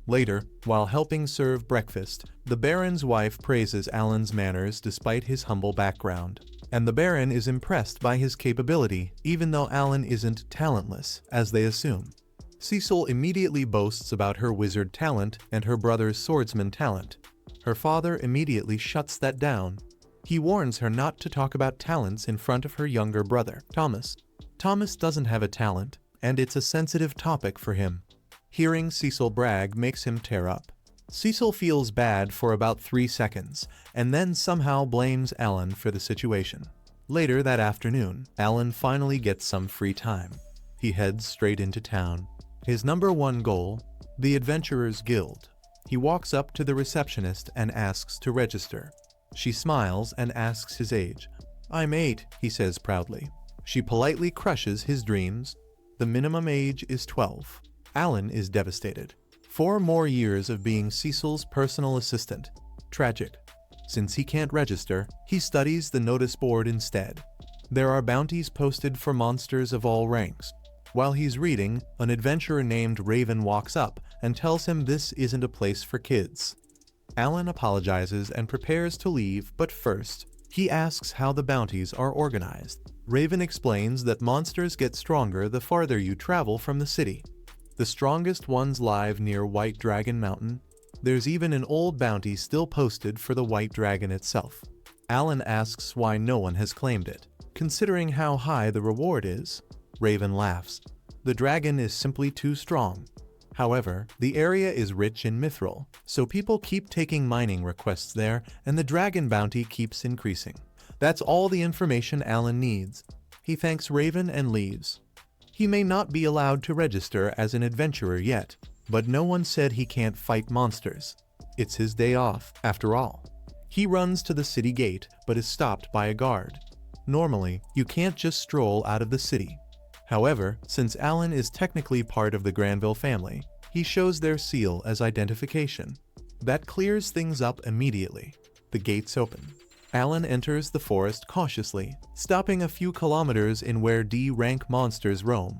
Later, while helping serve breakfast, the Baron's wife praises Alan's manners despite his humble background, and the Baron is impressed by his capability, even though Alan isn't talentless, as they assume. Cecil immediately boasts about her wizard talent and her brother's swordsman talent. Her father immediately shuts that down. He warns her not to talk about talents in front of her younger brother, Thomas. Thomas doesn't have a talent, and it's a sensitive topic for him. Hearing Cecil brag makes him tear up. Cecil feels bad for about 3 seconds, and then somehow blames Alan for the situation. Later that afternoon, Alan finally gets some free time. He heads straight into town. His number one goal, the Adventurers Guild. He walks up to the receptionist and asks to register. She smiles and asks his age. "I'm 8, he says proudly. She politely crushes his dreams. The minimum age is 12. Alan is devastated. 4 more years of being Cecil's personal assistant. Tragic. Since he can't register, he studies the notice board instead. There are bounties posted for monsters of all ranks. While he's reading, an adventurer named Raven walks up and tells him this isn't a place for kids. Alan apologizes and prepares to leave, but first, he asks how the bounties are organized. Raven explains that monsters get stronger the farther you travel from the city. The strongest ones live near White Dragon Mountain. There's even an old bounty still posted for the White Dragon itself. Alan asks why no one has claimed it, considering how high the reward is. Raven laughs. The dragon is simply too strong. However, the area is rich in mithril, so people keep taking mining requests there, and the dragon bounty keeps increasing. That's all the information Alan needs. He thanks Raven and leaves. He may not be allowed to register as an adventurer yet, but no one said he can't fight monsters. It's his day off, after all. He runs to the city gate, but is stopped by a guard. Normally, you can't just stroll out of the city. However, since Alan is technically part of the Granville family, he shows their seal as identification. That clears things up immediately. The gates open. Alan enters the forest cautiously, stopping a few kilometers in where D-rank monsters roam.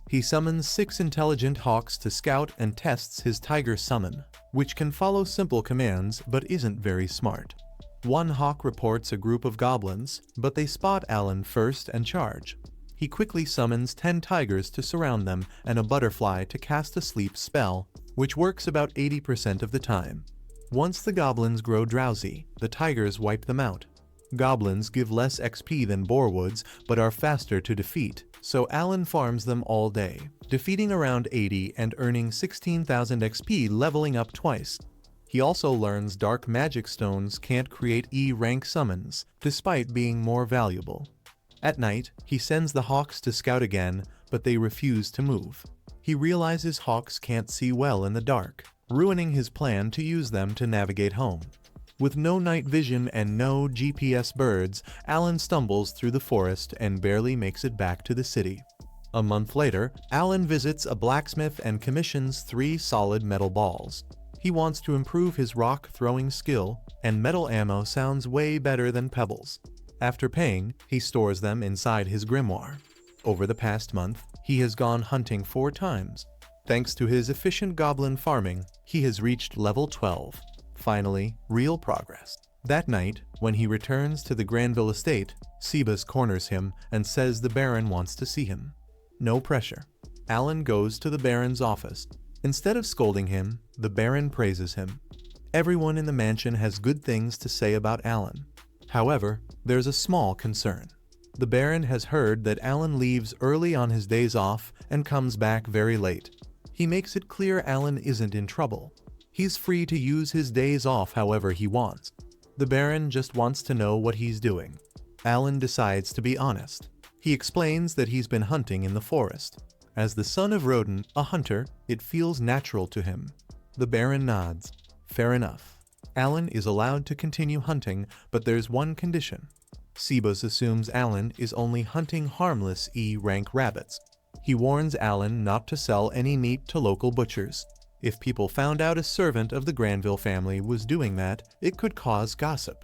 He summons 6 intelligent hawks to scout and tests his tiger summon, which can follow simple commands but isn't very smart. One hawk reports a group of goblins, but they spot Alan first and charge. He quickly summons 10 tigers to surround them and a butterfly to cast a sleep spell, which works about 80% of the time. Once the goblins grow drowsy, the tigers wipe them out. Goblins give less XP than boarwoods, but are faster to defeat, so Alan farms them all day, defeating around 80 and earning 16,000 XP, leveling up twice. He also learns dark magic stones can't create E-rank summons, despite being more valuable. At night, he sends the hawks to scout again, but they refuse to move. He realizes hawks can't see well in the dark, ruining his plan to use them to navigate home. With no night vision and no GPS birds, Alan stumbles through the forest and barely makes it back to the city. A month later, Alan visits a blacksmith and commissions 3 solid metal balls. He wants to improve his rock throwing skill, and metal ammo sounds way better than pebbles. After paying, he stores them inside his grimoire. Over the past month, he has gone hunting 4 times. Thanks to his efficient goblin farming, he has reached level 12. Finally, real progress. That night, when he returns to the Granville estate, Sebas corners him and says the Baron wants to see him. No pressure. Alan goes to the Baron's office. Instead of scolding him, the Baron praises him. Everyone in the mansion has good things to say about Alan. However, there's a small concern. The Baron has heard that Alan leaves early on his days off and comes back very late. He makes it clear Alan isn't in trouble. He's free to use his days off however he wants. The Baron just wants to know what he's doing. Alan decides to be honest. He explains that he's been hunting in the forest. As the son of Roden, a hunter, it feels natural to him. The Baron nods. Fair enough. Alan is allowed to continue hunting, but there's one condition. Sebas assumes Alan is only hunting harmless E-rank rabbits. He warns Alan not to sell any meat to local butchers. If people found out a servant of the Granville family was doing that, it could cause gossip.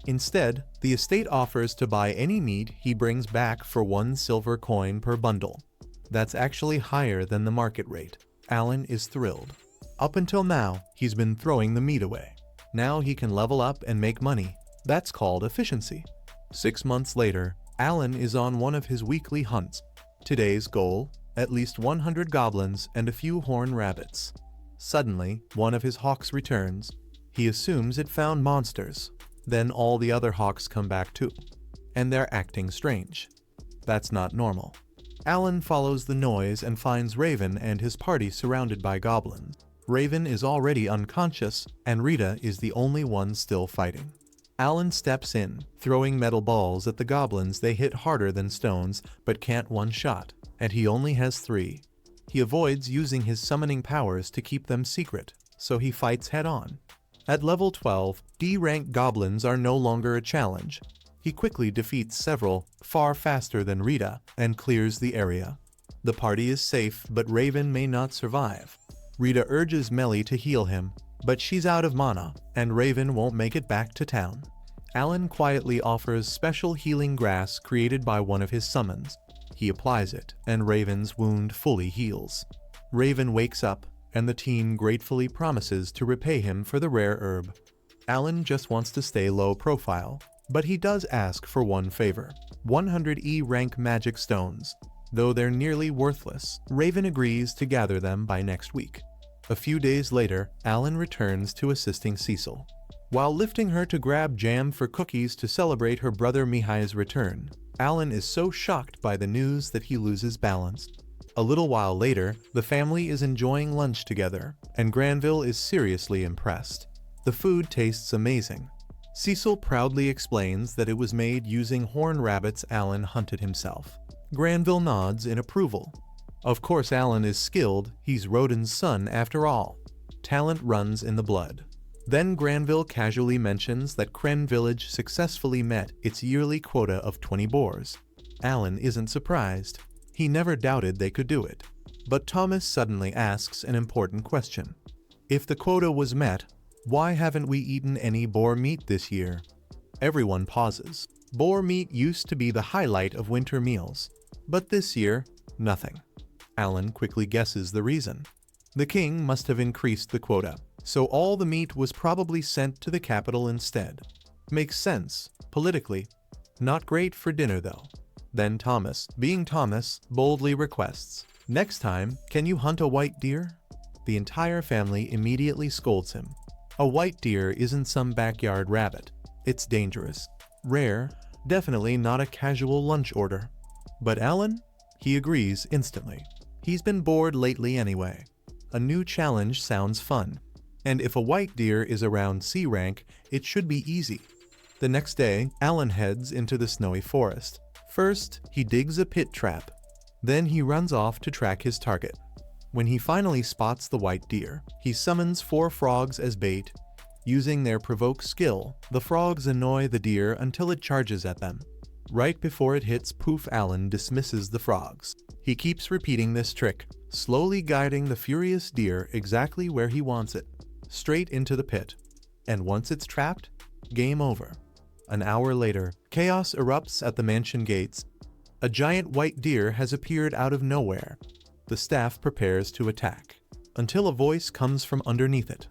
Instead, the estate offers to buy any meat he brings back for 1 silver coin per bundle. That's actually higher than the market rate. Alan is thrilled. Up until now, he's been throwing the meat away. Now he can level up and make money. That's called efficiency. 6 months later, Alan is on one of his weekly hunts. Today's goal: at least 100 goblins and a few horned rabbits. Suddenly, one of his hawks returns. He assumes it found monsters. Then all the other hawks come back too. And they're acting strange. That's not normal. Alan follows the noise and finds Raven and his party surrounded by goblins. Raven is already unconscious, and Rita is the only one still fighting. Alan steps in, throwing metal balls at the goblins. They hit harder than stones, but can't one-shot, and he only has 3. He avoids using his summoning powers to keep them secret, so he fights head-on. At level 12, D-rank goblins are no longer a challenge. He quickly defeats several, far faster than Rita, and clears the area. The party is safe, but Raven may not survive. Rita urges Melly to heal him, but she's out of mana, and Raven won't make it back to town. Alan quietly offers special healing grass created by one of his summons. He applies it, and Raven's wound fully heals. Raven wakes up, and the team gratefully promises to repay him for the rare herb. Alan just wants to stay low profile, but he does ask for one favor: 100 E-rank magic stones. Though they're nearly worthless, Raven agrees to gather them by next week. A few days later, Alan returns to assisting Cecil. While lifting her to grab jam for cookies to celebrate her brother Mihai's return, Alan is so shocked by the news that he loses balance. A little while later, the family is enjoying lunch together, and Granville is seriously impressed. The food tastes amazing. Cecil proudly explains that it was made using horned rabbits Alan hunted himself. Granville nods in approval. Of course Alan is skilled, he's Rodin's son after all. Talent runs in the blood. Then Granville casually mentions that Kren Village successfully met its yearly quota of 20 boars. Alan isn't surprised. He never doubted they could do it. But Thomas suddenly asks an important question. If the quota was met, why haven't we eaten any boar meat this year? Everyone pauses. Boar meat used to be the highlight of winter meals, but this year, nothing. Alan quickly guesses the reason. The king must have increased the quota, so all the meat was probably sent to the capital instead. Makes sense, politically. Not great for dinner though. Then Thomas, being Thomas, boldly requests, "Next time, can you hunt a white deer?" The entire family immediately scolds him. A white deer isn't some backyard rabbit. It's dangerous. Rare, definitely not a casual lunch order. But Alan? He agrees instantly. He's been bored lately anyway. A new challenge sounds fun. And if a white deer is around C rank, it should be easy. The next day, Alan heads into the snowy forest. First, he digs a pit trap. Then he runs off to track his target. When he finally spots the white deer, he summons 4 frogs as bait. Using their provoke skill, the frogs annoy the deer until it charges at them. Right before it hits Poof, Alan dismisses the frogs. He keeps repeating this trick, slowly guiding the furious deer exactly where he wants it, straight into the pit. And once it's trapped, game over. An hour later, chaos erupts at the mansion gates. A giant white deer has appeared out of nowhere. The staff prepares to attack, until a voice comes from underneath it.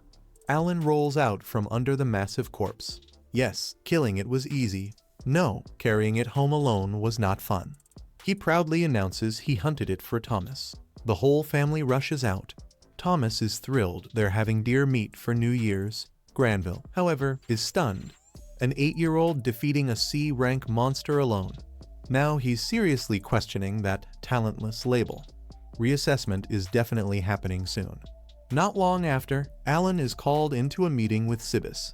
Alan rolls out from under the massive corpse. Yes, killing it was easy. No, carrying it home alone was not fun. He proudly announces he hunted it for Thomas. The whole family rushes out. Thomas is thrilled they're having deer meat for New Year's. Granville, however, is stunned. An 8-year-old defeating a C-rank monster alone. Now he's seriously questioning that talentless label. Reassessment is definitely happening soon. Not long after, Alan is called into a meeting with Sibis.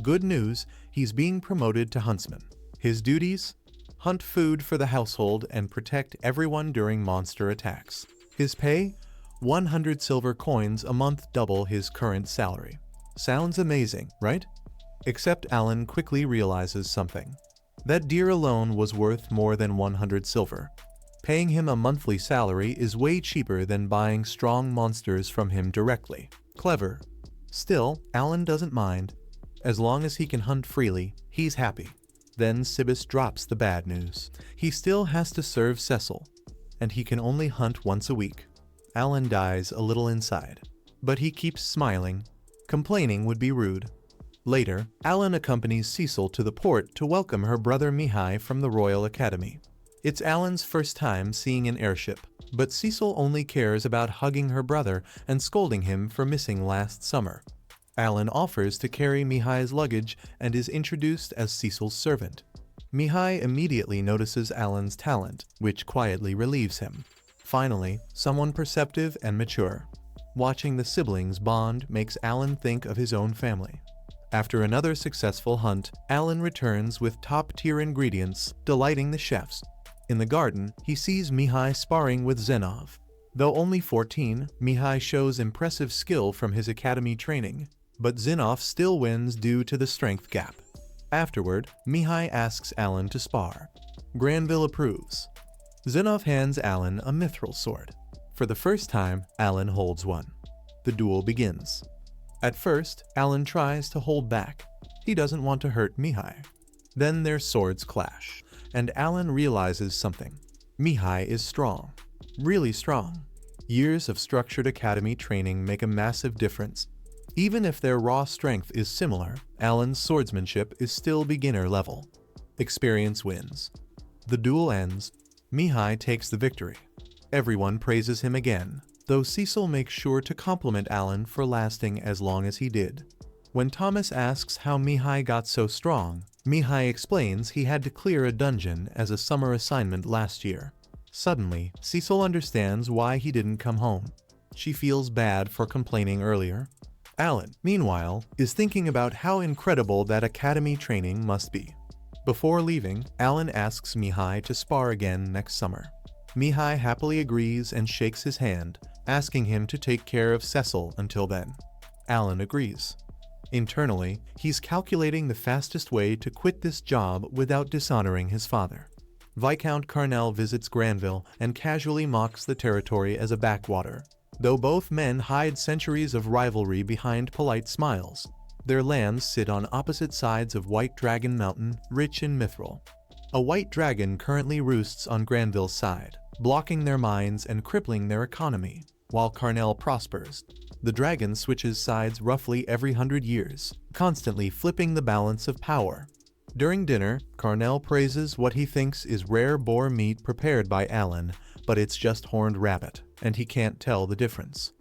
Good news, he's being promoted to huntsman. His duties? Hunt food for the household and protect everyone during monster attacks. His pay? 100 silver coins a month, double his current salary. Sounds amazing, right? Except Alan quickly realizes something. That deer alone was worth more than 100 silver. Paying him a monthly salary is way cheaper than buying strong monsters from him directly. clever. Still, Alan doesn't mind. As long as he can hunt freely, he's happy. Then Sibis drops the bad news. He still has to serve Cecil, and he can only hunt once a week. Alan dies a little inside, but he keeps smiling. Complaining would be rude. Later, Alan accompanies Cecil to the port to welcome her brother Mihai from the Royal Academy. It's Alan's first time seeing an airship, but Cecil only cares about hugging her brother and scolding him for missing last summer. Alan offers to carry Mihai's luggage and is introduced as Cecil's servant. Mihai immediately notices Alan's talent, which quietly relieves him. Finally, someone perceptive and mature. Watching the siblings bond makes Alan think of his own family. After another successful hunt, Alan returns with top-tier ingredients, delighting the chefs. In the garden, he sees Mihai sparring with Zenov. Though only 14, Mihai shows impressive skill from his academy training, but Zenov still wins due to the strength gap. Afterward, Mihai asks Alan to spar. Granville approves. Zenov hands Alan a mithril sword. For the first time, Alan holds one. The duel begins. At first, Alan tries to hold back. He doesn't want to hurt Mihai. Then their swords clash, and Alan realizes something. Mihai is strong. Really strong. Years of structured academy training make a massive difference. Even if their raw strength is similar, Alan's swordsmanship is still beginner level. Experience wins. The duel ends. Mihai takes the victory. Everyone praises him again, though Cecil makes sure to compliment Alan for lasting as long as he did. When Thomas asks how Mihai got so strong, Mihai explains he had to clear a dungeon as a summer assignment last year. Suddenly, Cecil understands why he didn't come home. She feels bad for complaining earlier. Alan, meanwhile, is thinking about how incredible that academy training must be. Before leaving, Alan asks Mihai to spar again next summer. Mihai happily agrees and shakes his hand, asking him to take care of Cecil until then. Alan agrees. Internally, he's calculating the fastest way to quit this job without dishonoring his father. Viscount Carnell visits Granville and casually mocks the territory as a backwater. Though both men hide centuries of rivalry behind polite smiles, their lands sit on opposite sides of White Dragon Mountain, rich in mithril. A white dragon currently roosts on Granville's side, blocking their mines and crippling their economy, while Carnell prospers. The dragon switches sides roughly every 100 years, constantly flipping the balance of power. During dinner, Carnell praises what he thinks is rare boar meat prepared by Alan, but it's just horned rabbit, and he can't tell the difference.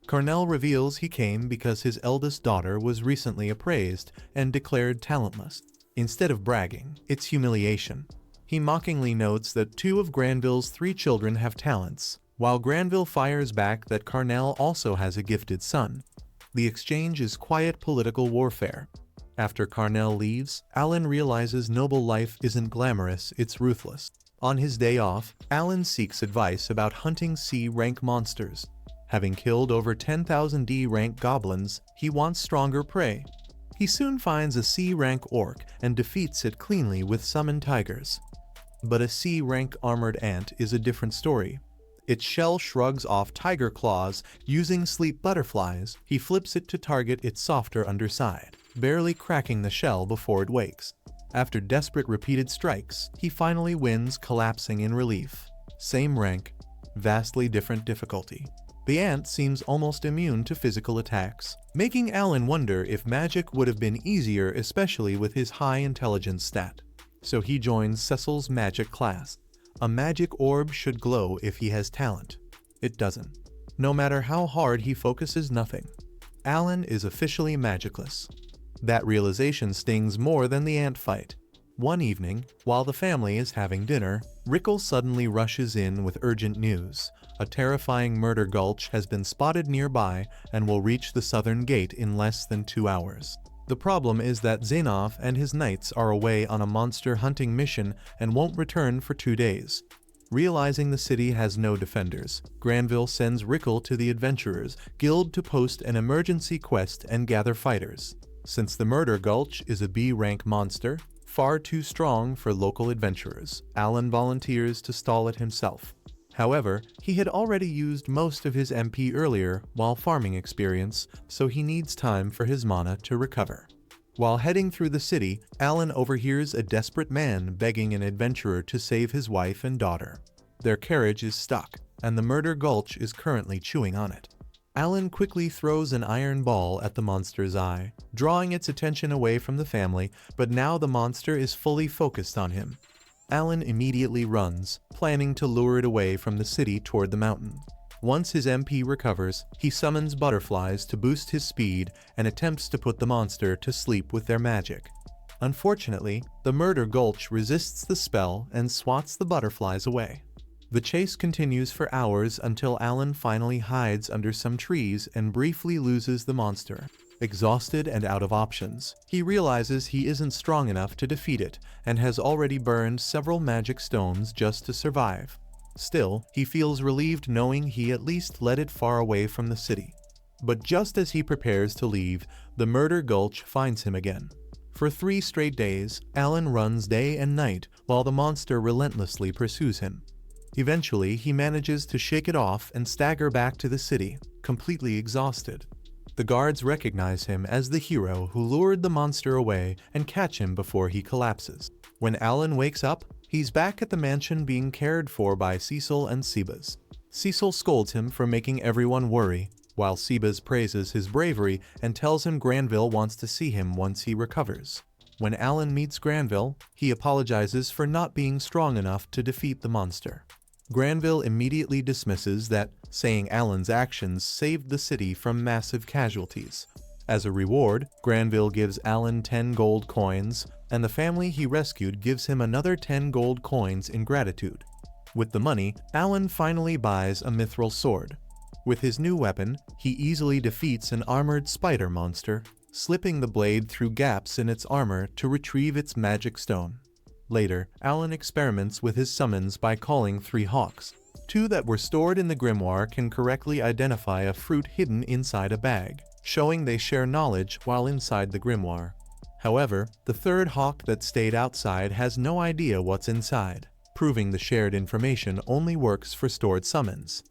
Carnell reveals he came because his eldest daughter was recently appraised and declared talentless. Instead of bragging, it's humiliation. He mockingly notes that 2 of Granville's 3 children have talents, while Granville fires back that Carnell also has a gifted son. The exchange is quiet political warfare. After Carnell leaves, Alan realizes noble life isn't glamorous, it's ruthless. On his day off, Alan seeks advice about hunting C-rank monsters. Having killed over 10,000 D-rank goblins, he wants stronger prey. He soon finds a C-rank orc and defeats it cleanly with summoned tigers. But a C-rank armored ant is a different story. Its shell shrugs off tiger claws. Using sleep butterflies, he flips it to target its softer underside, barely cracking the shell before it wakes. After desperate repeated strikes, he finally wins, collapsing in relief. Same rank, vastly different difficulty. The ant seems almost immune to physical attacks, making Alan wonder if magic would have been easier, especially with his high intelligence stat. So he joins Cecil's magic class. A magic orb should glow if he has talent. It doesn't. No matter how hard he focuses, nothing. Alan is officially magicless. That realization stings more than the ant fight. One evening, while the family is having dinner, Rickle suddenly rushes in with urgent news. A terrifying murder gulch has been spotted nearby and will reach the southern gate in less than 2 hours. The problem is that Zenov and his knights are away on a monster hunting mission and won't return for 2 days. Realizing the city has no defenders, Granville sends Rickle to the Adventurers Guild to post an emergency quest and gather fighters. Since the Murder Gulch is a B-rank monster, far too strong for local adventurers, Alan volunteers to stall it himself. However, he had already used most of his MP earlier while farming experience, so he needs time for his mana to recover. While heading through the city, Alan overhears a desperate man begging an adventurer to save his wife and daughter. Their carriage is stuck, and the Murder Gulch is currently chewing on it. Alan quickly throws an iron ball at the monster's eye, drawing its attention away from the family, but now the monster is fully focused on him. Alan immediately runs, planning to lure it away from the city toward the mountain. Once his MP recovers, he summons butterflies to boost his speed and attempts to put the monster to sleep with their magic. Unfortunately, the Murder Gulch resists the spell and swats the butterflies away. The chase continues for hours until Alan finally hides under some trees and briefly loses the monster. Exhausted and out of options, he realizes he isn't strong enough to defeat it and has already burned several magic stones just to survive. Still, he feels relieved knowing he at least led it far away from the city. But just as he prepares to leave, the Murder Gulch finds him again. For 3 straight days, Alan runs day and night while the monster relentlessly pursues him. Eventually, he manages to shake it off and stagger back to the city, completely exhausted. The guards recognize him as the hero who lured the monster away and catch him before he collapses. When Alan wakes up, he's back at the mansion being cared for by Cecil and Sebas. Cecil scolds him for making everyone worry, while Sebas praises his bravery and tells him Granville wants to see him once he recovers. When Alan meets Granville, he apologizes for not being strong enough to defeat the monster. Granville immediately dismisses that saying Alan's actions saved the city from massive casualties. As a reward, Granville gives Alan 10 gold coins, and the family he rescued gives him another 10 gold coins in gratitude. With the money, Alan finally buys a mithril sword. With his new weapon, he easily defeats an armored spider monster, slipping the blade through gaps in its armor to retrieve its magic stone. Later, Alan experiments with his summons by calling 3 hawks. 2 that were stored in the grimoire can correctly identify a fruit hidden inside a bag, showing they share knowledge while inside the grimoire. However, the 3rd hawk that stayed outside has no idea what's inside, proving the shared information only works for stored summons.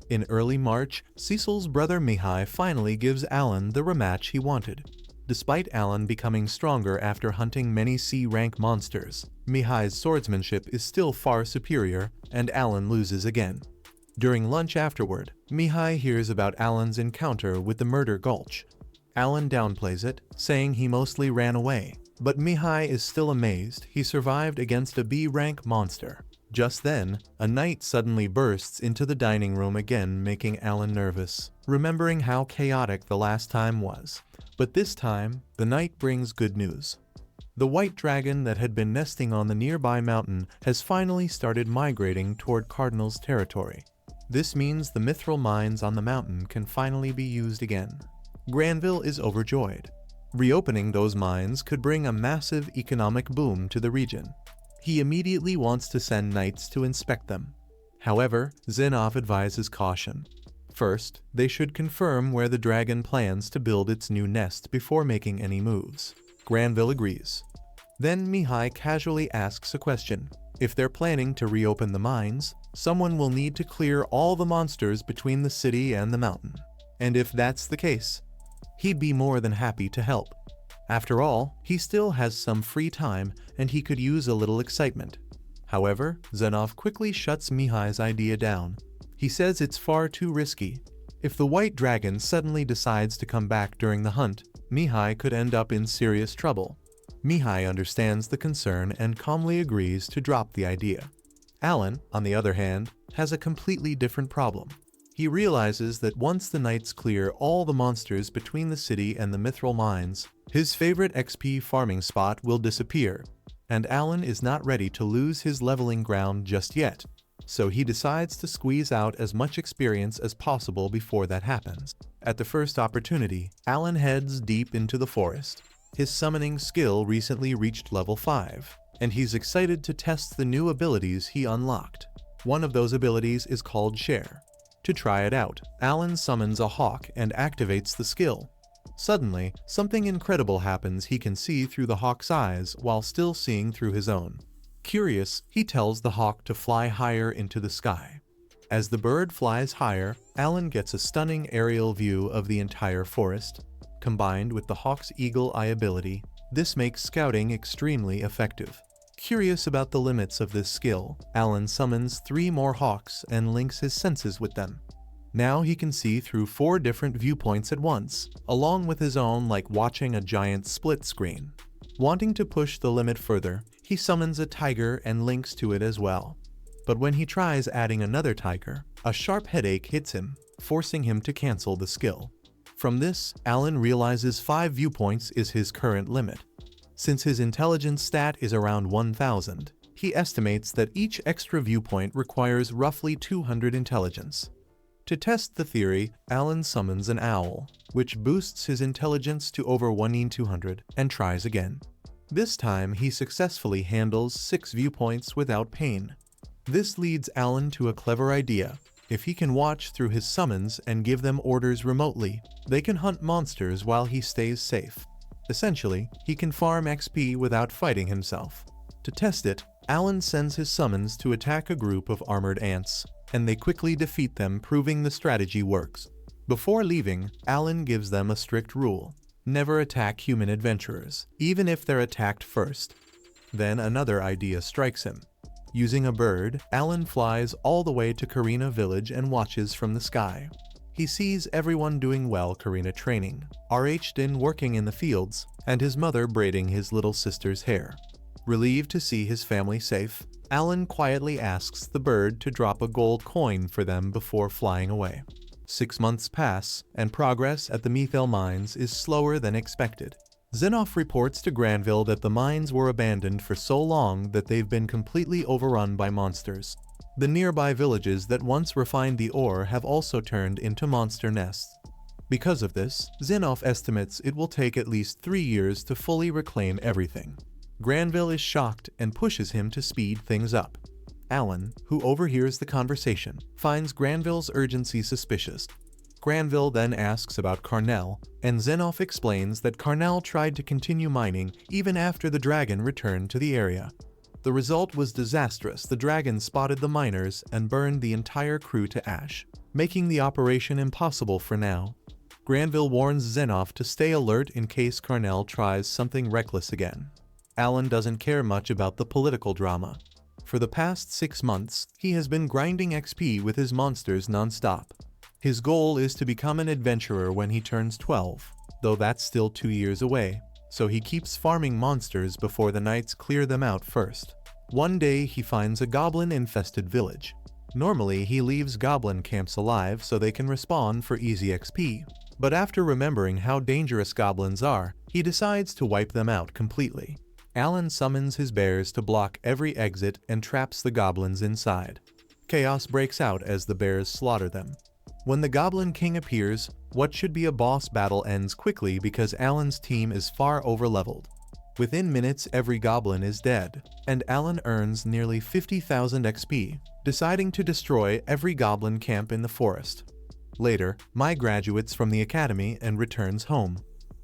In early March, Cecil's brother Mihai finally gives Alan the rematch he wanted. Despite Alan becoming stronger after hunting many C-rank monsters, Mihai's swordsmanship is still far superior, and Alan loses again. During lunch afterward, Mihai hears about Alan's encounter with the Murder Gulch. Alan downplays it, saying he mostly ran away, but Mihai is still amazed he survived against a B-rank monster. Just then, a knight suddenly bursts into the dining room again, making Alan nervous, remembering how chaotic the last time was. But this time, the knight brings good news. The white dragon that had been nesting on the nearby mountain has finally started migrating toward Cardinal's territory. This means the mithril mines on the mountain can finally be used again. Granville is overjoyed. Reopening those mines could bring a massive economic boom to the region. He immediately wants to send knights to inspect them. However, Zenov advises caution. First, they should confirm where the dragon plans to build its new nest before making any moves. Granville agrees. Then Mihai casually asks a question. If they're planning to reopen the mines, someone will need to clear all the monsters between the city and the mountain. And if that's the case, he'd be more than happy to help. After all, he still has some free time and he could use a little excitement. However, Zenov quickly shuts Mihai's idea down. He says it's far too risky. If the white dragon suddenly decides to come back during the hunt, Mihai could end up in serious trouble. Mihai understands the concern and calmly agrees to drop the idea. Alan, on the other hand, has a completely different problem. He realizes that once the knights clear all the monsters between the city and the mithril mines, his favorite XP farming spot will disappear, and Alan is not ready to lose his leveling ground just yet. So he decides to squeeze out as much experience as possible before that happens. At the first opportunity, Alan heads deep into the forest. His summoning skill recently reached level 5, and he's excited to test the new abilities he unlocked. One of those abilities is called Share. To try it out, Alan summons a hawk and activates the skill. Suddenly, something incredible happens. He can see through the hawk's eyes while still seeing through his own. Curious, he tells the hawk to fly higher into the sky. As the bird flies higher, Alan gets a stunning aerial view of the entire forest. Combined with the hawk's eagle eye ability, this makes scouting extremely effective. Curious about the limits of this skill, Alan summons 3 more hawks and links his senses with them. Now he can see through 4 different viewpoints at once, along with his own, like watching a giant split screen. Wanting to push the limit further, he summons a tiger and links to it as well. But when he tries adding another tiger, a sharp headache hits him, forcing him to cancel the skill. From this, Alan realizes 5 viewpoints is his current limit. Since his intelligence stat is around 1000, he estimates that each extra viewpoint requires roughly 200 intelligence. To test the theory, Alan summons an owl, which boosts his intelligence to over 1200, and tries again. This time, he successfully handles 6 viewpoints without pain. This leads Alan to a clever idea. If he can watch through his summons and give them orders remotely, they can hunt monsters while he stays safe. Essentially, he can farm XP without fighting himself. To test it, Alan sends his summons to attack a group of armored ants, and they quickly defeat them, proving the strategy works. Before leaving, Alan gives them a strict rule: never attack human adventurers, even if they're attacked first. Then another idea strikes him. Using a bird, Alan flies all the way to Karina village and watches from the sky. He sees everyone doing well Karina training, Din working in the fields, and his mother braiding his little sister's hair. Relieved to see his family safe, Alan quietly asks the bird to drop a gold coin for them before flying away. 6 months pass, and progress at the Methel mines is slower than expected. Xenoff reports to Granville that the mines were abandoned for so long that they've been completely overrun by monsters. The nearby villages that once refined the ore have also turned into monster nests. Because of this, Xenoff estimates it will take at least 3 years to fully reclaim everything. Granville is shocked and pushes him to speed things up. Alan, who overhears the conversation, finds Granville's urgency suspicious. Granville then asks about Carnell, and Xenoff explains that Carnell tried to continue mining even after the dragon returned to the area. The result was disastrous. The dragon spotted the miners and burned the entire crew to ash, making the operation impossible for now. Granville warns Xenoff to stay alert in case Carnell tries something reckless again. Alan doesn't care much about the political drama. For the past 6 months, he has been grinding XP with his monsters non-stop. His goal is to become an adventurer when he turns 12, though that's still 2 years away, so he keeps farming monsters before the knights clear them out first. One day he finds a goblin-infested village. Normally he leaves goblin camps alive so they can respawn for easy XP, but after remembering how dangerous goblins are, he decides to wipe them out completely. Alan summons his bears to block every exit and traps the goblins inside. Chaos breaks out as the bears slaughter them. When the Goblin King appears, what should be a boss battle ends quickly because Alan's team is far overleveled. Within minutes every goblin is dead, and Alan earns nearly 50,000 XP, deciding to destroy every goblin camp in the forest. Later, Mai graduates from the academy and returns home.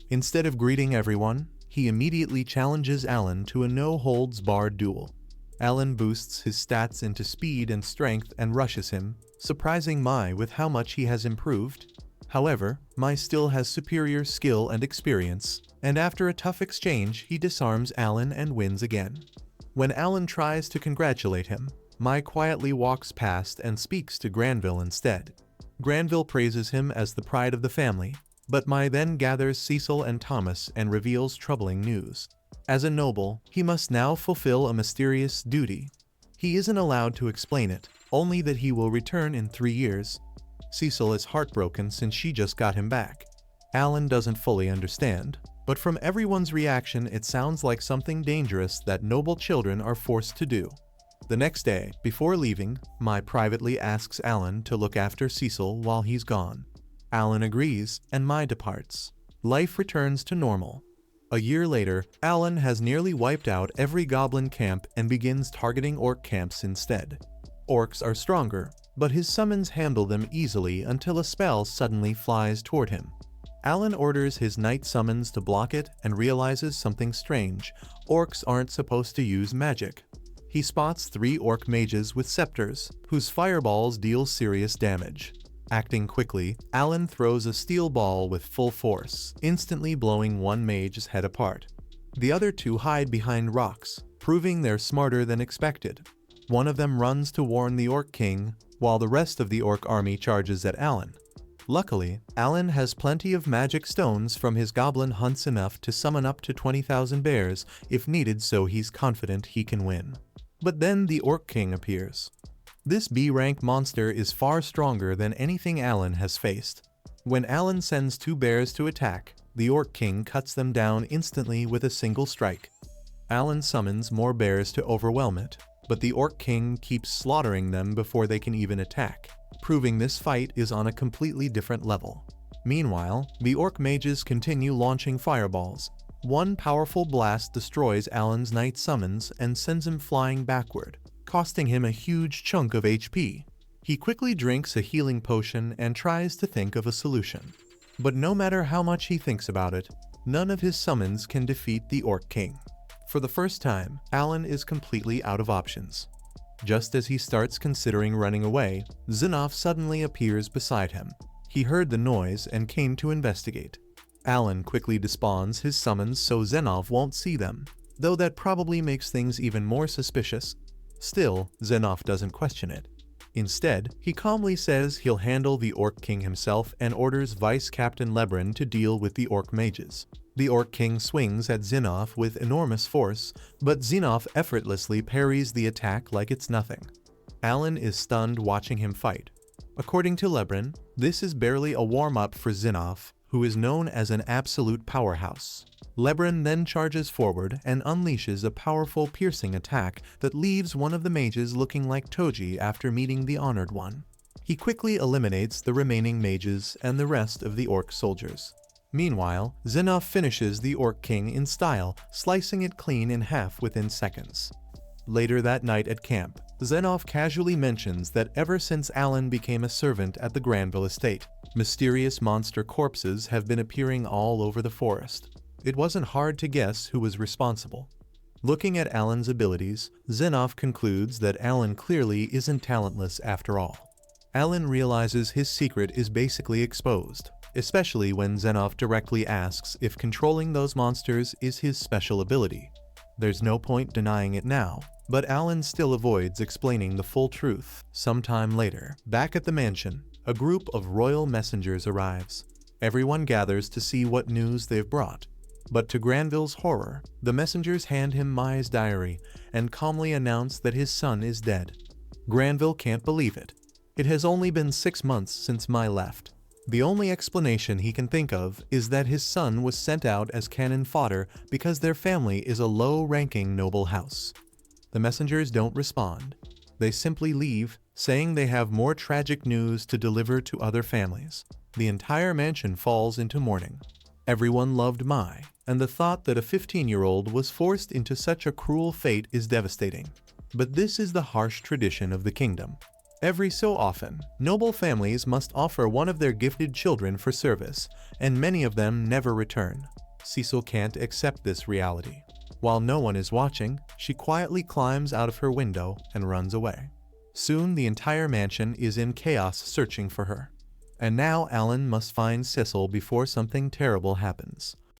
Instead of greeting everyone, he immediately challenges Alan to a no-holds-barred duel. Alan boosts his stats into speed and strength and rushes him, surprising Mai with how much he has improved. However, Mai still has superior skill and experience, and after a tough exchange, he disarms Alan and wins again. When Alan tries to congratulate him, Mai quietly walks past and speaks to Granville instead. Granville praises him as the pride of the family, but Mai then gathers Cecil and Thomas and reveals troubling news. As a noble, he must now fulfill a mysterious duty. He isn't allowed to explain it, only that he will return in 3 years. Cecil is heartbroken since she just got him back. Alan doesn't fully understand, but from everyone's reaction it sounds like something dangerous that noble children are forced to do. The next day, before leaving, Mai privately asks Alan to look after Cecil while he's gone. Alan agrees, and Mai departs. Life returns to normal. A year later, Alan has nearly wiped out every goblin camp and begins targeting orc camps instead. Orcs are stronger, but his summons handle them easily until a spell suddenly flies toward him. Alan orders his knight summons to block it and realizes something strange. Orcs aren't supposed to use magic. He spots 3 orc mages with scepters, whose fireballs deal serious damage. Acting quickly, Alan throws a steel ball with full force, instantly blowing one mage's head apart. The other 2 hide behind rocks, proving they're smarter than expected. One of them runs to warn the Orc King, while the rest of the orc army charges at Alan. Luckily, Alan has plenty of magic stones from his goblin hunts, enough to summon up to 20,000 bears if needed, so he's confident he can win. But then the Orc King appears. This B-rank monster is far stronger than anything Alan has faced. When Alan sends 2 bears to attack, the Orc King cuts them down instantly with a single strike. Alan summons more bears to overwhelm it, but the Orc King keeps slaughtering them before they can even attack, proving this fight is on a completely different level. Meanwhile, the orc mages continue launching fireballs. One powerful blast destroys Alan's night summons and sends him flying backward, costing him a huge chunk of HP. He quickly drinks a healing potion and tries to think of a solution. But no matter how much he thinks about it, none of his summons can defeat the Orc King. For the first time, Alan is completely out of options. Just as he starts considering running away, Xenoph suddenly appears beside him. He heard the noise and came to investigate. Alan quickly despawns his summons so Xenoph won't see them, though that probably makes things even more suspicious. Still, Xenoph doesn't question it. Instead, he calmly says he'll handle the Orc King himself and orders Vice Captain Lebron to deal with the Orc mages. The Orc King swings at Xenoph with enormous force, but Xenoph effortlessly parries the attack like it's nothing. Alan is stunned watching him fight. According to Lebron, this is barely a warm-up for Xenoph, who is known as an absolute powerhouse. Lebron then charges forward and unleashes a powerful piercing attack that leaves one of the mages looking like Toji after meeting the Honored One. He quickly eliminates the remaining mages and the rest of the orc soldiers. Meanwhile, Xenoph finishes the Orc King in style, slicing it clean in half within seconds. Later that night at camp, Xenoph casually mentions that ever since Alan became a servant at the Granville estate, mysterious monster corpses have been appearing all over the forest. It wasn't hard to guess who was responsible. Looking at Alan's abilities, Xenoph concludes that Alan clearly isn't talentless after all. Alan realizes his secret is basically exposed, especially when Xenoph directly asks if controlling those monsters is his special ability. There's no point denying it now, but Alan still avoids explaining the full truth. Sometime later, back at the mansion, a group of royal messengers arrives. Everyone gathers to see what news they've brought. But to Granville's horror, the messengers hand him Mai's diary and calmly announce that his son is dead. Granville can't believe it. It has only been 6 months since Mai left. The only explanation he can think of is that his son was sent out as cannon fodder because their family is a low-ranking noble house. The messengers don't respond. They simply leave, saying they have more tragic news to deliver to other families. The entire mansion falls into mourning. Everyone loved Mai, and the thought that a 15-year-old was forced into such a cruel fate is devastating. But this is the harsh tradition of the kingdom. Every so often, noble families must offer one of their gifted children for service, and many of them never return. Cecil can't accept this reality. While no one is watching, she quietly climbs out of her window and runs away. Soon the entire mansion is in chaos searching for her. And now Alan must find Cecil before something terrible happens.